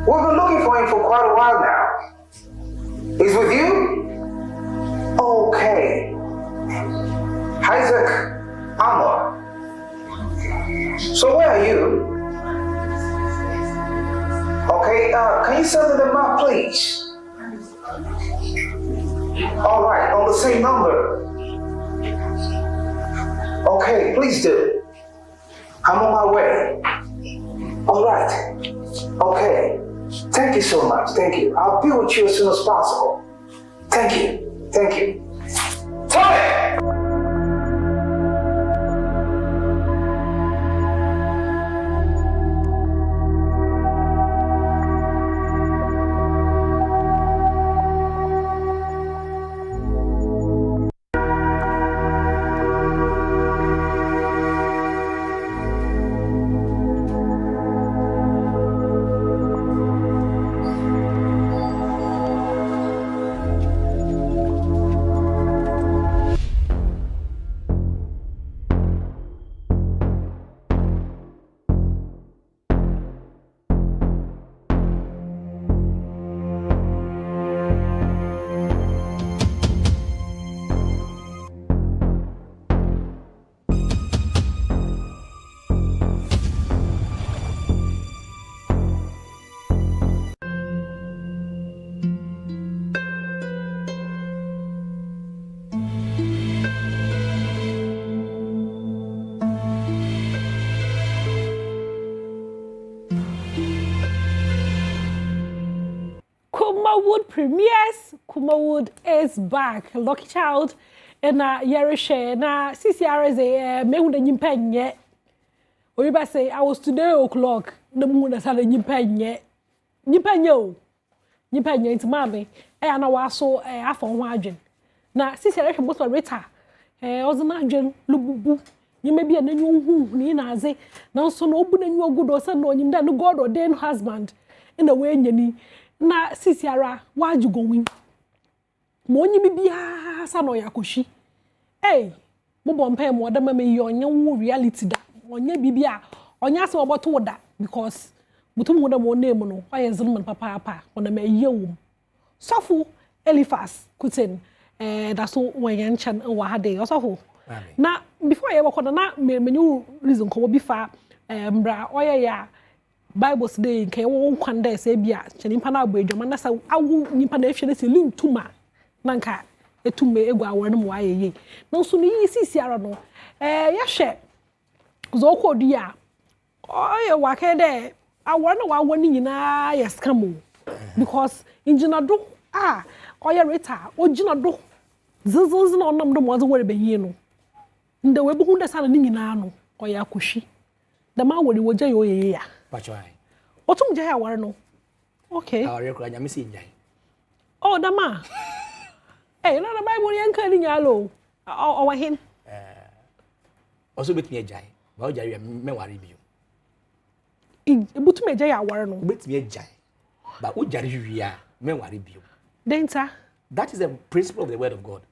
We've been looking for him for quite a while now. He's with you? Okay. Isaac Amor. So where are you? Okay, can you send me the map, please? All right, on the same number. Okay, please do. I'm on my way. All right. Okay. Thank you so much. Thank you. I'll be with you as soon as possible. Thank you. Thank you. Tommy! Kumawood premieres. Kumawood is back. Lucky Child and Yerishe na CCRS me hu na nyimpa nye. Oyiba say I was today o'clock na mu na sala nyimpa nye. Nyimpa nye o. Nyimpa nye nti mame na wa so afọ ho adwen. Na CCRS mo so reta ozna adwen lububu. Nyime bia na nyu hu ni na aze. Na so na obu na nyu ogudo se na onyim da no God ordained husband in a way nyani. Na sisiara waju gowin mo onyi bibia sa no yakoshi mo bompa mo da mama yi onye wu reality da onye bibia onye ase oboto da because mutum hu da mo name no oye zulman papa ona ma yewum sofu Elifas Kuten da so wenyan chan wa hade osofu na before ye wakoda na menyu reason ko bi fa mbra oye ya Bible today nke wo kwanda se bia chenimpa na agbo edwama na sa awu nimpa na ehwe na se lintuma na nka etume egu awore no mo ayeye na so no yi sisiara no ya hwe zo kodu ya oye wake de awore na wa woni nyina ya scam because injina do oye reta ojina do zizinzi na onam do mo zo wore benyi no nde we bu da sana ni nyina no oye akoshi da ma wori woja yo yeye ya Pachwai. Otum jaya aware no. Okay. Aware kura nyame si njai. Oh, dama. Na Bible yanka ni nyalo. O hin. Also betimi jai. Ba o jari me ware bio. Butum jaya aware no. Betimi jai. Ba o jari wi a me ware bio. Denta. That is the principle of the word of God.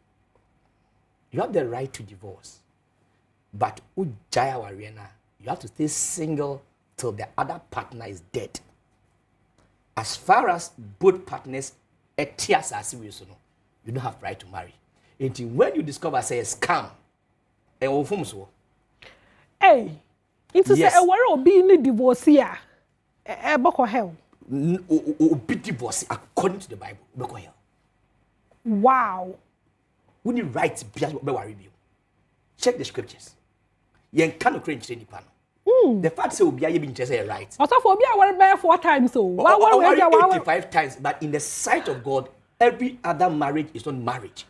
You have the right to divorce. But o jai aware na, you have to stay single till the other partner is dead. As far as both partners etias are serious, you don't have right to marry. Until when you discover say a scam, so. Into say a wari obi ni divorce here. Boko hell. Obi divorce according to the Bible. Boko hell. Wow. We need rights be worry you. Check the scriptures. You can't create any panel. The fact say obi aye be interested right. Also for obi aware 4 times so. Why 85 times, but in the sight of God, every other marriage is not marriage.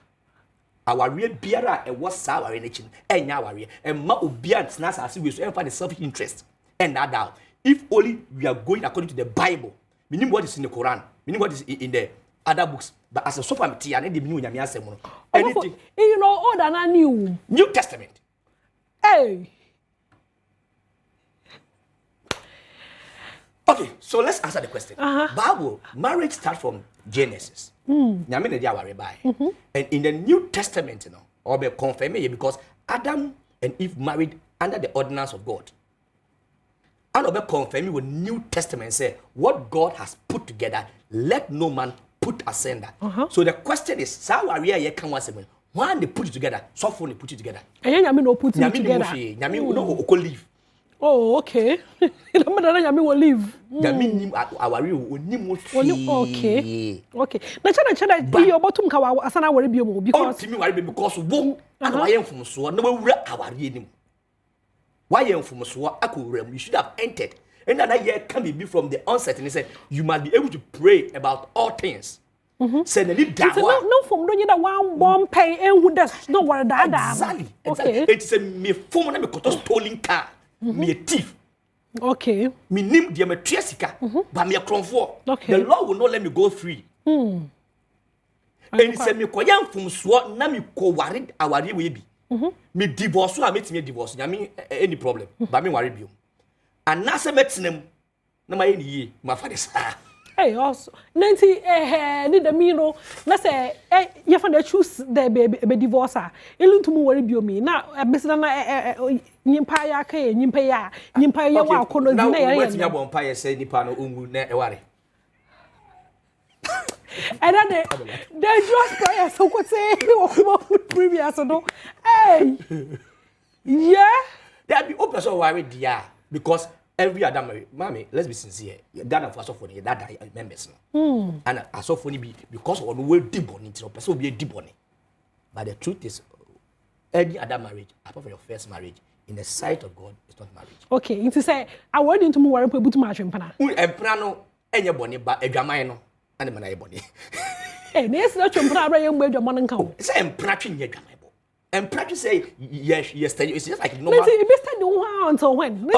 Awarie biara e was sa aware n'echi enya aware e ma obia ntena asase we so e the selfish interest and that doubt. If only we are going according to the Bible, meaning what is in the Quran, meaning what is in the other books, but as a sofa tea and the new nyame asem no. Anything you know old and New Testament. Hey. Okay, so let's answer the question. Bible, marriage starts from Genesis. Nyame na dia ware bai. And in the New Testament, you know, or be confirm because Adam and Eve married under the ordinance of God. And be confirm with New Testament say what God has put together, let no man put asunder. So the question is, how are ye can one seven? When they put it together, so for they put it together. And Nyame no put it together. Nyame no go leave. Oh, okay. Nyame will leave. Nyame nim awari onim okay. Okay. Na chana your bottom ka asana wari biomo because me wari because wo and why enfum so na wawura awari enim. Why enfum so akowura you should have entered. And that year can be from the onset and he said you must be able to pray about all things. Say no from don't you that one bomb pay and who does no worry that. Exactly. Okay. It's a me form na me koto stolen car. Me a thief. Okay. Me nim dia me triasika, but me a kronfo. Okay. The law will not let me go free. And he said me koyam from so na me ko worried awari we bi. Me divorce so I met me divorce. Nyame any problem. But me worry biom. And na se metinem na my ye my father sa. Hey, also, Nancy, need a mino. Let's say, you find the choose the baby divorce. You to worry me now. A business Nimpaya, Nimpaya, wow, Cono, what's your vampire say Nipano Ungu net worry. And then they just prayer, so could say, previous or no. Hey, yeah, that be open so worried, yeah, because. Every other married, mommy, let's be sincere. That of us for that members. And I saw funny because on the word deep on it, person will be a deep on it. But the truth is, any other marriage, apart from your first marriage, in the sight of God, it's not marriage. Okay, into say, I want into more and put much in Pana. And Prano, and your bonny, but a gamino, and a manay body. And there's not your brother, you made your money come. Say, I'm practicing your gamma. And practice say yes, it's just like no until when?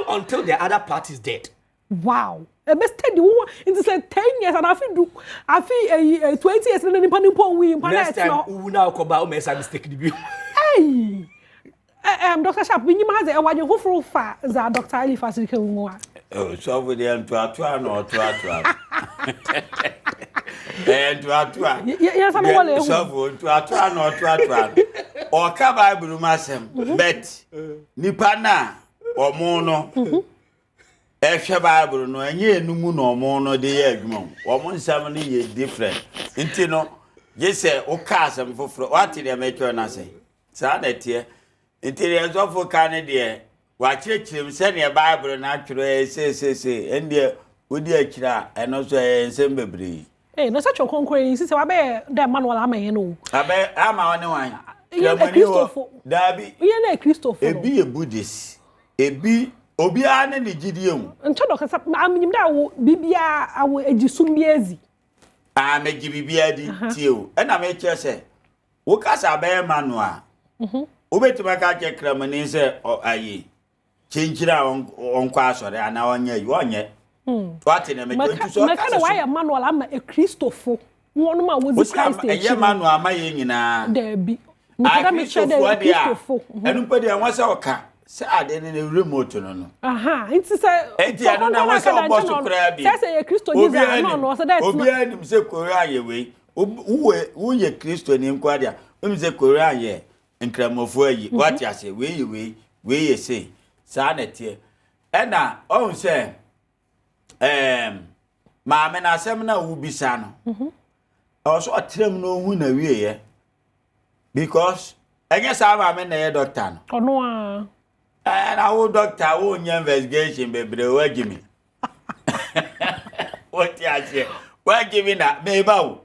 Until the other party is dead. Wow. I best tell you into say 10 years and I feel 20 years and then we next time we now come back make a mistake. Hey. Dr. Sharp, we might say what you go for far that Dr. Ali facility. Oh, so we dey to no to. And yes, I'm well. So to no. Or ka Bible masem, bet nipa na omo no. Ehwe Bible no enye enumu no omo no de ye adwuma. Omo nsam no ye different. Nti no, ye say o ka asem foforo. What dey make you na say? Sa na tie. Nti dey zofo ka ne de wa kirikirem se ne Bible na atwero say ende odi akira eno so ensem bebre. Eh, no such a concrete say wa be the manual am here no. Abe ama one wan. Christopher. Dabi. We na Christopher. Ebi e Buddhist. Ebi obi ane ne gidiemu. Ncho do kasa amnyim da wo bibia awo egisum biazi. Ah me gibibia di tie e na me che se. Wo kasa be manual. Obetima ka che kramani se ayi. Chinchira onkwa asore ana onye yi onye. What in a majority so why a manual am a Christopher. One man was Christ. A manual my yina. There be. I make sure Christopher. And nobody wants our car. Say I didn't in a remote no. Aha, it's a I don't know what's our boss to grab. Say a Christo is no, so that's Obianim say Korea way. Who ye Christo in Quadia. Say Korea ye. And Cramofo ye. What you say? We ye say. Sanity. And now, oh, say. Mama na asem na wo bisa no. Also atrem no hu na wie because enye sa mama na ye doctor no. Ono a. Na wo doctor wo nya investigation bebre wa gimi. What ya say? Wa gimi na me ba wo.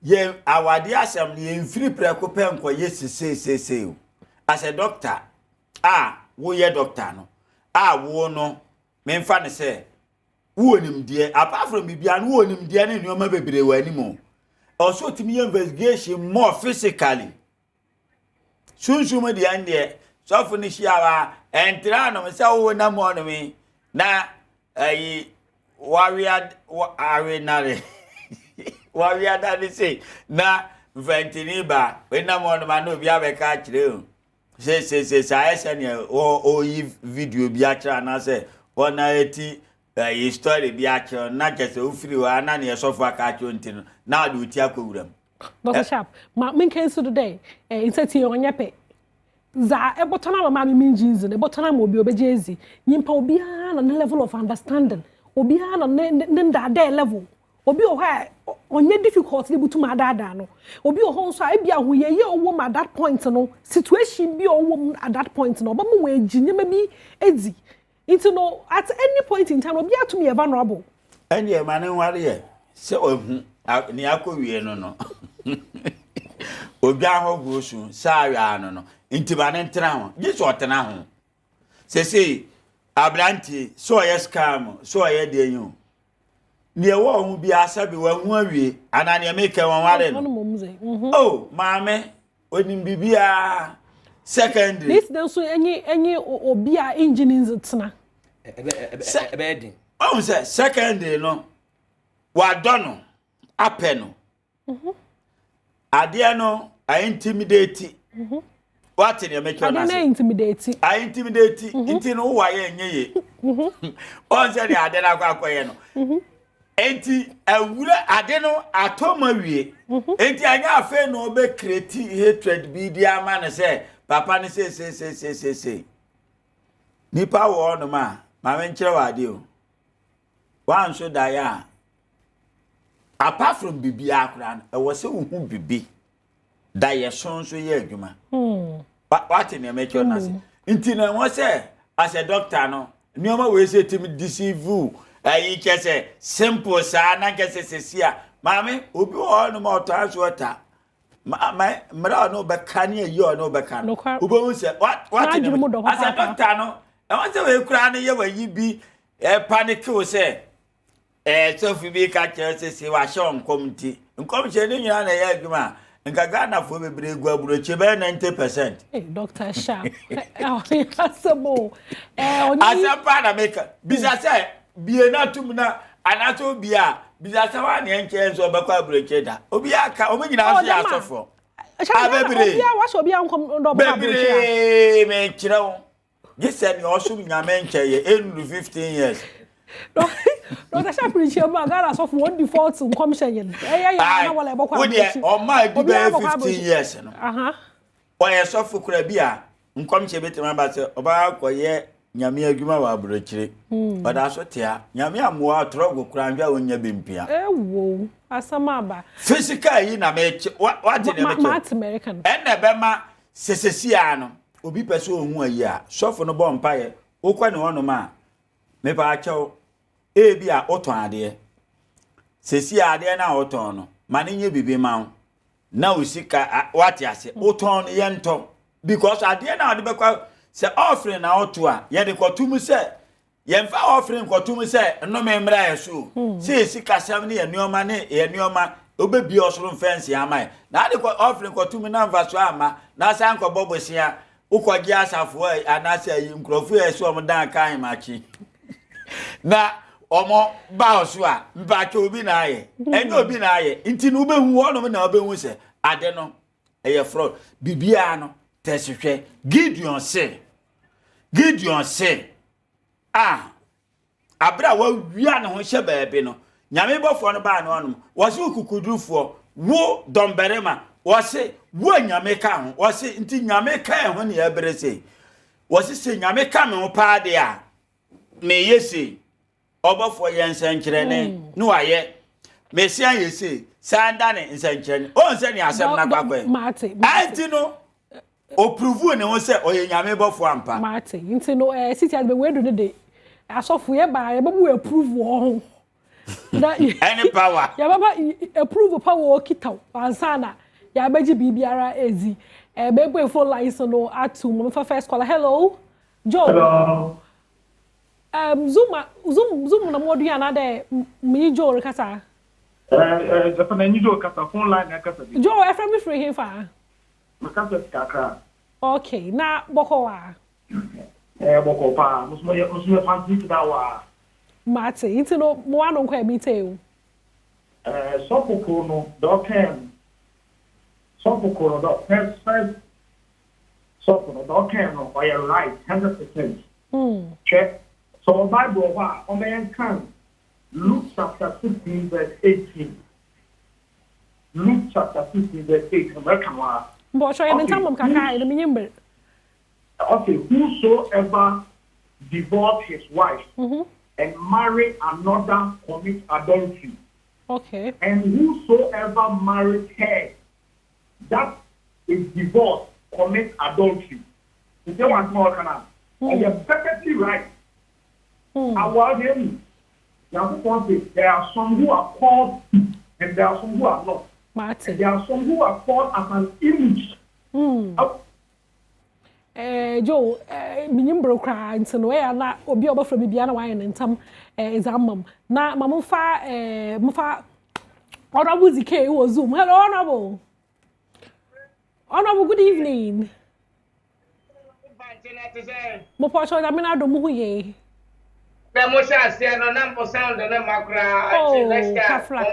Ye awade asem ne mfiri preko penko ye sese o. As a doctor, wo ye doctor no. Wo no me mfa ne say wonim die apart from bibia no wonim die ne nyoma bebre wani mo also to me investigation more physically. Soon the end so finish yawa and tirano so na mo me na warrior arenare warrior that say na ventiniba when na mo ma no bia be ka kire say say o video bi a kira na say ona eti story bi a kira na kese ofiri wa na ne so fa ka kira ntino na do ti akowuram Dr. Sharp ma men can so today inseti onyepe za ebotona mama mi minjins ne ebotona mo obi obejezi nyimpa obi na level of understanding obi na ne level obi o ha onye difficult ni butuma dada no obi o ho so a bia ho ye owo ma that point no situation bi owo at that point no obamu we ginyema bi edi into no at any point in time obi atumi vulnerable anye mane nware ye se ohu ni akowie no obi ahogo su sawa no intibane ntra ho giso otena ho se abranti so ye scam so ye de yin ne wo hu bi asabi wa hu awie ana ne make won ware no oh maame onim bibia secondary this then so enyi obi a engineers tena ebedin oh say secondary no wa dono apeno ade no I intimidate what in make you na intimidate I intimidate inti no wa ye nyeye on say the ade na kwakoye no enti awura ade no atoma wie enti anya afa no be create hatred bi dia ma ne say papa ne say nipa wo no ma men kire wa ade o wan so da ya apart from bibi akura e wo se hu bibi da ye so ye adwuma what in make you na say nti na won say as a doctor no nioma we say tim deceive you ayi kese simple sa na kese sesia mami obi wo no ma otaso ota mra no be kan ye yo no be kan obi won say what as a doctor no e won say we kura no ye wa yi bi panic o say so fi bi ka kese se wa sho nkom ti nkom che ni nyina na ye adwuma nka Ghana fo bebre gu aburoche be 90%. Dr. Sharp asabo asapa na make bisa say bie na tum na anato bia bisa say wa ne nke enso be kwa aburoche da obi aka o nyina so ya sofo abebre obi a wa so obi ankom ndo ba aburoche bebre me kirawo gise ni osum nyame nke ye 15 years Dr. Sharp Richema Ghana so for one default commission yen na wala ebo kwa o ma bi be 15 years no o ye so for kura bia nkomche betima ba se oba koye nyame adwuma wa aburochire oda so tia nyame amoa trogo kura nwa wonya bempia ewo asama ba physical yi na me what in American enne be ma sesesia no obi pese ohun ayi a sofo no bo mpaye okwa ne hono ma me ba acho ebi a oton ade sesi ade na oton no mane nye bibi ma na osika what ase oton ye nto because ade na ade bekwa se offering na oto a ye de kotum se ye mfa offering kotum se no me mra ye so se sika sam ne ye nioma ne ye nioma obebi osoro fence amai na ade ko offering kotum na mfa so ama na san ko bobosia ukogi asafo anase yi nkrofo ye so om dan kan machi na omo ba oso a mbacho obi na aye enye obi na aye nti no behu wono na obehu se ade no eye fraud bibia no tesehwe Gideon say abra wa wia ne ho hye baabi no nyame bofo no ba no wo se ukukudurufo wo domberema wo se wo nyame ka ho wo se nti nyame ka ho ne ebere se wo se nyame ka me ho paade a me yesi obofo ye nsankire ne no aye mesia yesi sanda ne nsankire o nse ne asem na kwakwe anti no o prove ne ho se oye nyame bofo ampa mate nti no city be wedo ne de asofo ye ba ye babu approve wo ho any power ya baba approve power okitaw ansana ya baji bibiara ezi bebo phone line so no atu mo first caller hello Joe hello zoom na modu ya na de mi Joe rekasa Japan, you do a cast phone line, a cast. Joe, I from me free here for. Macassa, Okay, now Bokoa. Boko Pa, Musma Fancy to that. Marty, it's no one on quite me too. Sopocono, Dockham. Sopocono, first Sopono, Dockham, or you're right, 100%. Check. So, Bible, on the can Luke chapter 15, verse 18. Luke chapter 15, verse 18. American law. But I am some of Kaka in the minimum. Okay, whosoever divorce his wife and marry another commit adultery. Okay. And whosoever marries her that is divorced commit adultery. You say what's more can I? And you're perfectly right. Our name. Now, there are some who are called and there are some who are not. Martin. There are some who are called as an image. Joe, minimum crimes and where not or be over from Bibiana wine and some exam. Now, Mamufa, Mufa, Honorable ZK was Zoom. Hello, Honorable. Honorable, good evening. Mopocho, I mean, I don't know ye. Memosha said no number sound and macra. Oh, Kafla.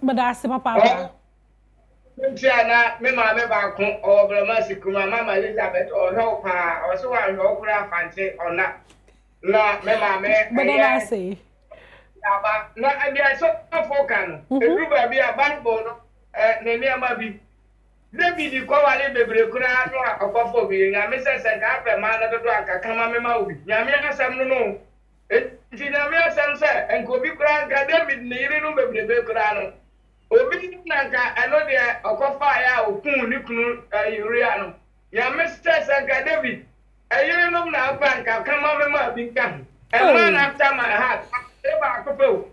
But that's Papa. Tiana, me mamma back or Bramasicuma, Mamma Elizabeth or no pa, or so I know fancy or not. La, me mamma, but then I say, no, I be a sort of focan. The group will be a backbone, near my be. Maybe the Kowali Bebrecura or Popo being a Mrs. and Capra, man of the drunk, a Kamamau, Yamia Sam no. It is Yamia Sunset and Kobi Crank, David Niru Bebrecurano. Obi nanka eno de okofa ya okun nikunu Uriano. Ya Mr. Sanka David. Ayire no na banka kama mema binka. And man after my heart. Eba akofo.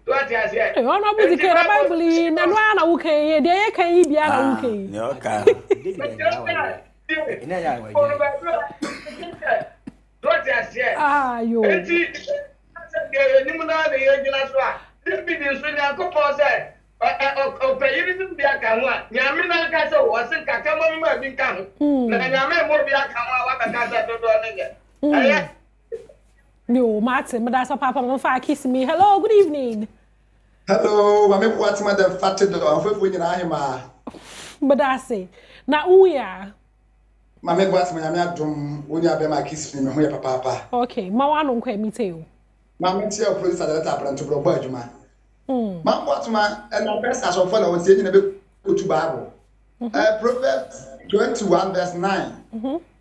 What you say? Honorable the Bible in and one okay, there can be an okay. No, okay. What you say? Ah, you. No, Martin, but that's a papa on fire kiss me. Hello, good evening. Hello, I'm what's my the fatted when you are. But that's it. Now, we are. Mamma, what's my Adom when you have my kiss me, papa. Okay, my one on quite me too. Mamma, tell police at the top and to blow Bergman. Mamma, what's my and my best as of fun, I was saying a bit to Bible. Proverbs 21, verse 9.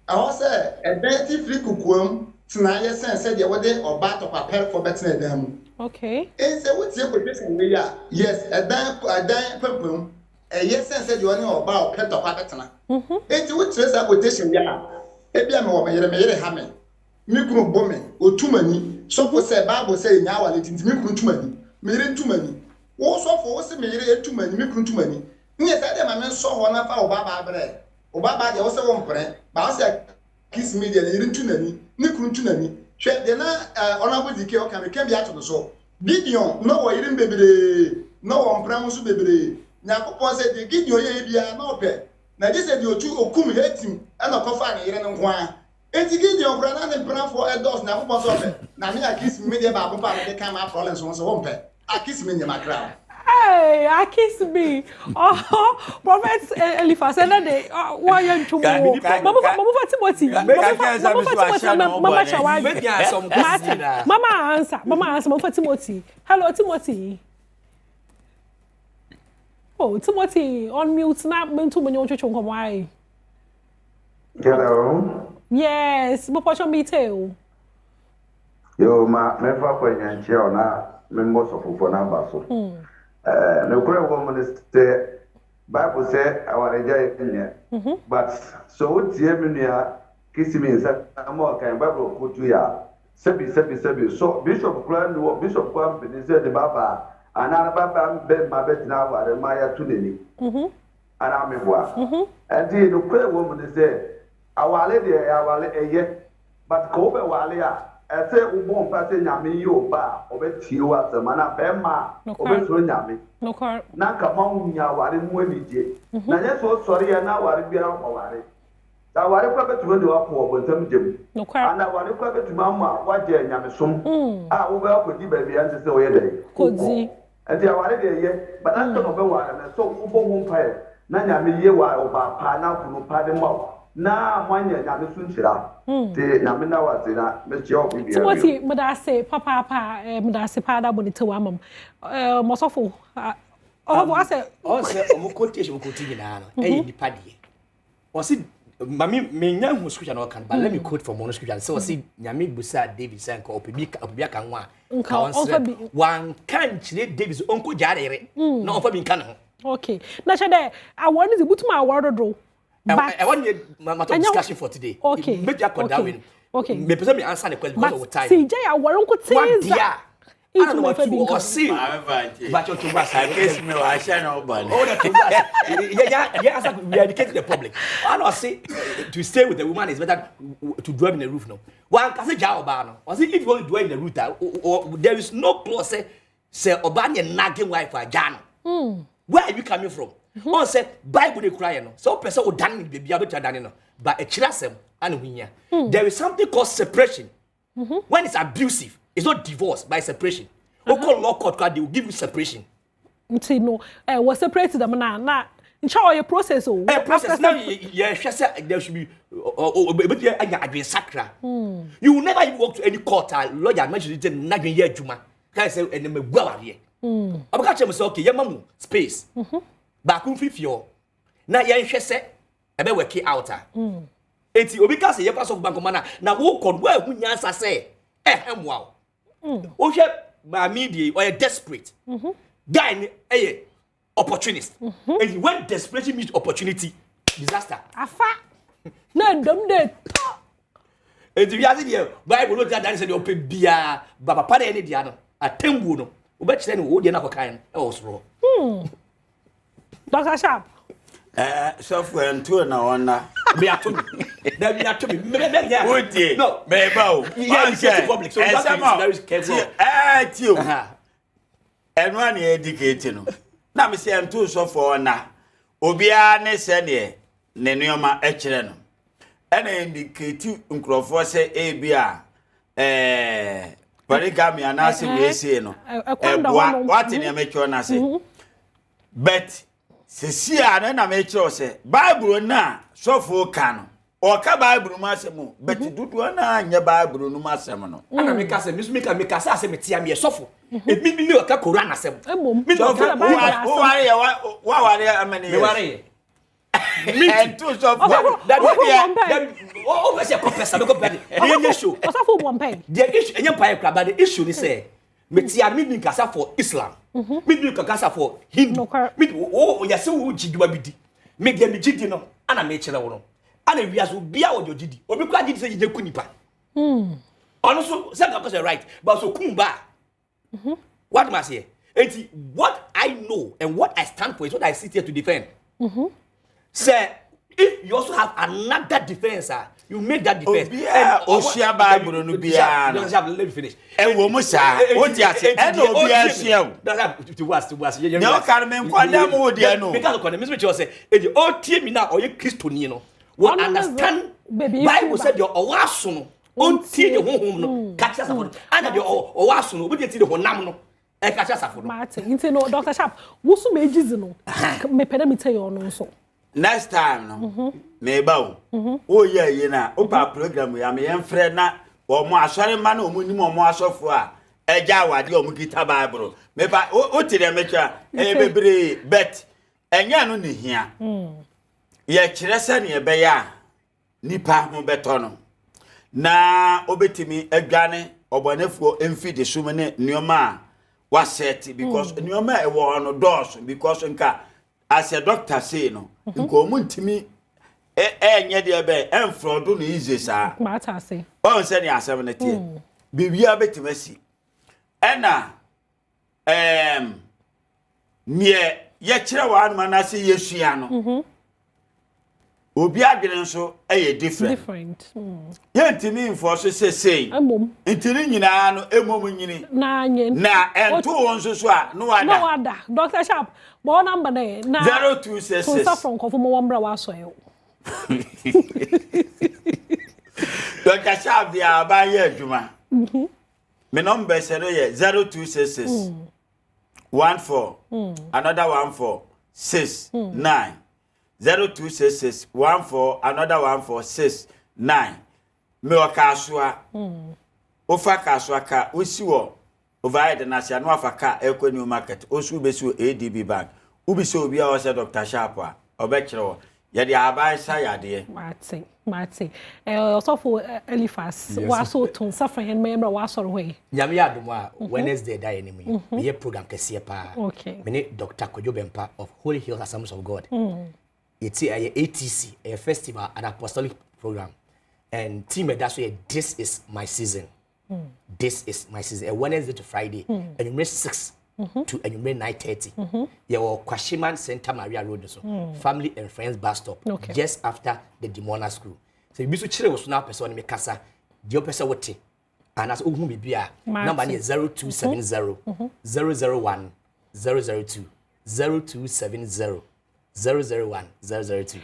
I also a dirty free cookworm. Tonight, said the other or bat of a pair for better them. Okay. And so what's your position? Yes, a dime purple. A yes, said you know about pet of Patatana. It's what says a quotation. Yeah, maybe I'm over here, hammer. Micro bombing or too many. So for say Bible say now, I let into micro too many. Million too many. Also for what's the million too many, micro too many. Yes, I am a man saw one of our Baba bread. Or Baba, also one bread, but I said, kiss me, the too many. Nikuntunani, she de na honorable dike o kan be ato so. Gideon no wo yirin bebre, no wo mpran so bebre. Nyakopon say de Gideon ye bia na ope. Na je say de otu okum hetim e na kofa na yire ne nko a. Enti Gideon kra na ne mpran for edos na kopon so ope. Na me akis me de ba papa de kan ma problems so wo mpe. Akis me ne makra. Hey, I kiss me. Oh, Prophet Eliphaz, and then why are you tomorrow? Mama Timothy. Mama answer. Mama Timothy. Hello, Timothy. Oh, Timothy, on mute, not meant to when you're why. Hello. Yes, but what's your me too? Yo, ma, me fa kwa nyanchia ona, me mboso fufu na baso. No great woman is the Bible said our enjoy but so what's the kissing me said I'm more kind Bible put to ya sebi so Bishop Grand Bishop Company said the Baba and Baba ben my bet now at Maya Tunini and I'm a and the great woman is there our lady a yet but Kobe Walia say ubon pa say nyame yi oba obetie wa semana be ma obetro nyame no car na ka ma unya ware mu anije na ye so sori ya na ware bia ma ware da ware kwa betu de wa ko obotam jem no car ana ware kwa betu ma ma waje nyame som a wo be akodi ba bia nse se wo ye dai kodi enti aware de ye but that no be ware na so ubon mu pa na nyame ye wa oba pa na kunu pa de ma na mwanya nyame sunchira te nyame na wate na mechi obi bia Timothy medase papa medase pa da bonite wa mam mosofo ase omo quotation continue na no nipa die o si mami menya hu scripture na kan but let me quote from one scripture so si nyame busa David san ko obi aka nwa ka wan kan chire David onko jarere na ofa bi kan ho okay na shede awon ni butuma awododo but I want a discussion for today. Okay. Maybe I could down. Okay. Me person me answer the question because of time. CJ aworon ko tins. I don't know what to or see. But your to us, I guess me I share no bad. Oh, that to us. Yeah, as we educate the public. I don't say to stay with the woman is better to drive in the roof no. One can say jaw ba no. Or say if you want to drive in the roof or there is no clause say obanya nagging wife for Jan. Where are you coming from? On say Bible dey cry no. So person o dan baby abetu dan no. But a chirasem and winya. There is something called separation. When it's abusive, it's not divorce by separation. Oko law court they will give you separation. Nti no was separated them na ncha your process o. Process now yeah there should be betu anya adwen sakra. You will never even walk to any court lawyer mention it na adwen ye adwuma. Kai say enema guaware. Abaka chem say okay yemamu space. Ba kun fifio na ye hwe se ebe work out enti obi ka se ye pass of bank mana na wo kod wa hu nyansa se ehemwa o hwe ma media or desperate guy ni opportunist and when desperation meets opportunity disaster afa na ndom de enti wi ase de Bible no dan se de ope bia ba papa na ene dia no atembu no oba kire ni wo de na kokan e wo soro Dr. Sharp. Software and two na ona. Me atomi. Then me atomi. Me no, me ba. Yeah, it's a public. So that's very careful. Tio. And one educate no. Na me say am two software na. Obia ne se ne nenuoma e kire no. And indicate nkrofo se e bia parigami anase we say no. What in me cho na say. But sesi a na me kire say Bible na sofo kan o ka Bible ma asem but dudu na anya Bible no ma asem no ana me ka say me ka say asem tia me sofo e mi ni o ka Quran asem me no ka Bible wa ware amani me ware me to sofo that o we say confess no go bad the issue sofo bo mpai the issue enya mpai kra but the issue ni say me tia me ni ka say for Islam me ni ka say for Hindu me ya say wo jidwa bidi me dia me jidi no ana me kire wo no ana wiaso bia wo jidi obi kwa jidi say je kunipa ono so say ka say right but so kumba what must say enti what I know and what I stand for is what I sit here to defend say if you also have another defense you make that defense and oshia Bible no bia let me finish e wo mu sa o ti ase e no bia shia to was no kan me kwanda mo dia no because kon me say e di o tie mi na o ye Christoni no we understand Bible said your owaso no on tie the honhom no catch us for and the owaso no obi tie the honam no e catch us for no Martin inte no Dr. Sharp wo so me gizi no me peda me tell you no so next time no me ba o ye na o pa program ya me enfre na o mo asore ma na o mo nim o mo asofo a eja awade o mo kita Bible me ba o tire me twa e bebre bet enya no ne hia ye kire se ne be ya nipa ho beto no na obetimi adwane obonefuo emfi de sum ne nioma wa set because nioma e wo no dos because nka as a doctor say no nko mu ntimi enye de be enfrodo no easy sa mata say on say ne asem ne tie bibia betimasi ena nie ye kire wa anu na say yesua no obi adwene nso different yentimi info so say ntini nyina no emom nyini na nyen na ento won so a no wada Dr. Sharp bo number na 0266 so safron kofo mo wambra wa so yo Dr. Sharp dia abaye adwuma me number say no 0266 14 another 1469 0266 14 another 1469 me okasua ofa kasua ka osiwo overhead na sia no afaka ekwenu market osu besu ADB bank ubise obi a o se Dr. Sharp a obekire ye dia aban sa yade Mate osofo Elifas waso ton safa hen memra wasoro hoy nyame adom a Wednesday da enemy me program kese pa me ne Dr. Kojobempa of Holy Hills Assemblies of God it's a ATC a festival and apostolic program and team that's where this is my season this is my season a Wednesday to Friday and you make 6 to and you make 9:30 your Kwashiman Center Maria Road so family and friends bus stop just after the Demona school so you be so chile was now person me kasa the person wote and as ogun bibia number is 0270 001 002 0270 001 002.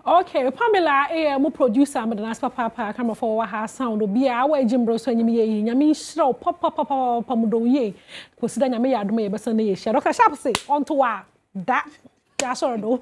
Okay, Pamela, mo producer me na papa camera for wa ha sound obi a wa ejimbro so anyim ye nyame hira papa mudo ye ko sida nyame ya adom ye besa na ye hira Dr. Sharp say onto wa da ya soro do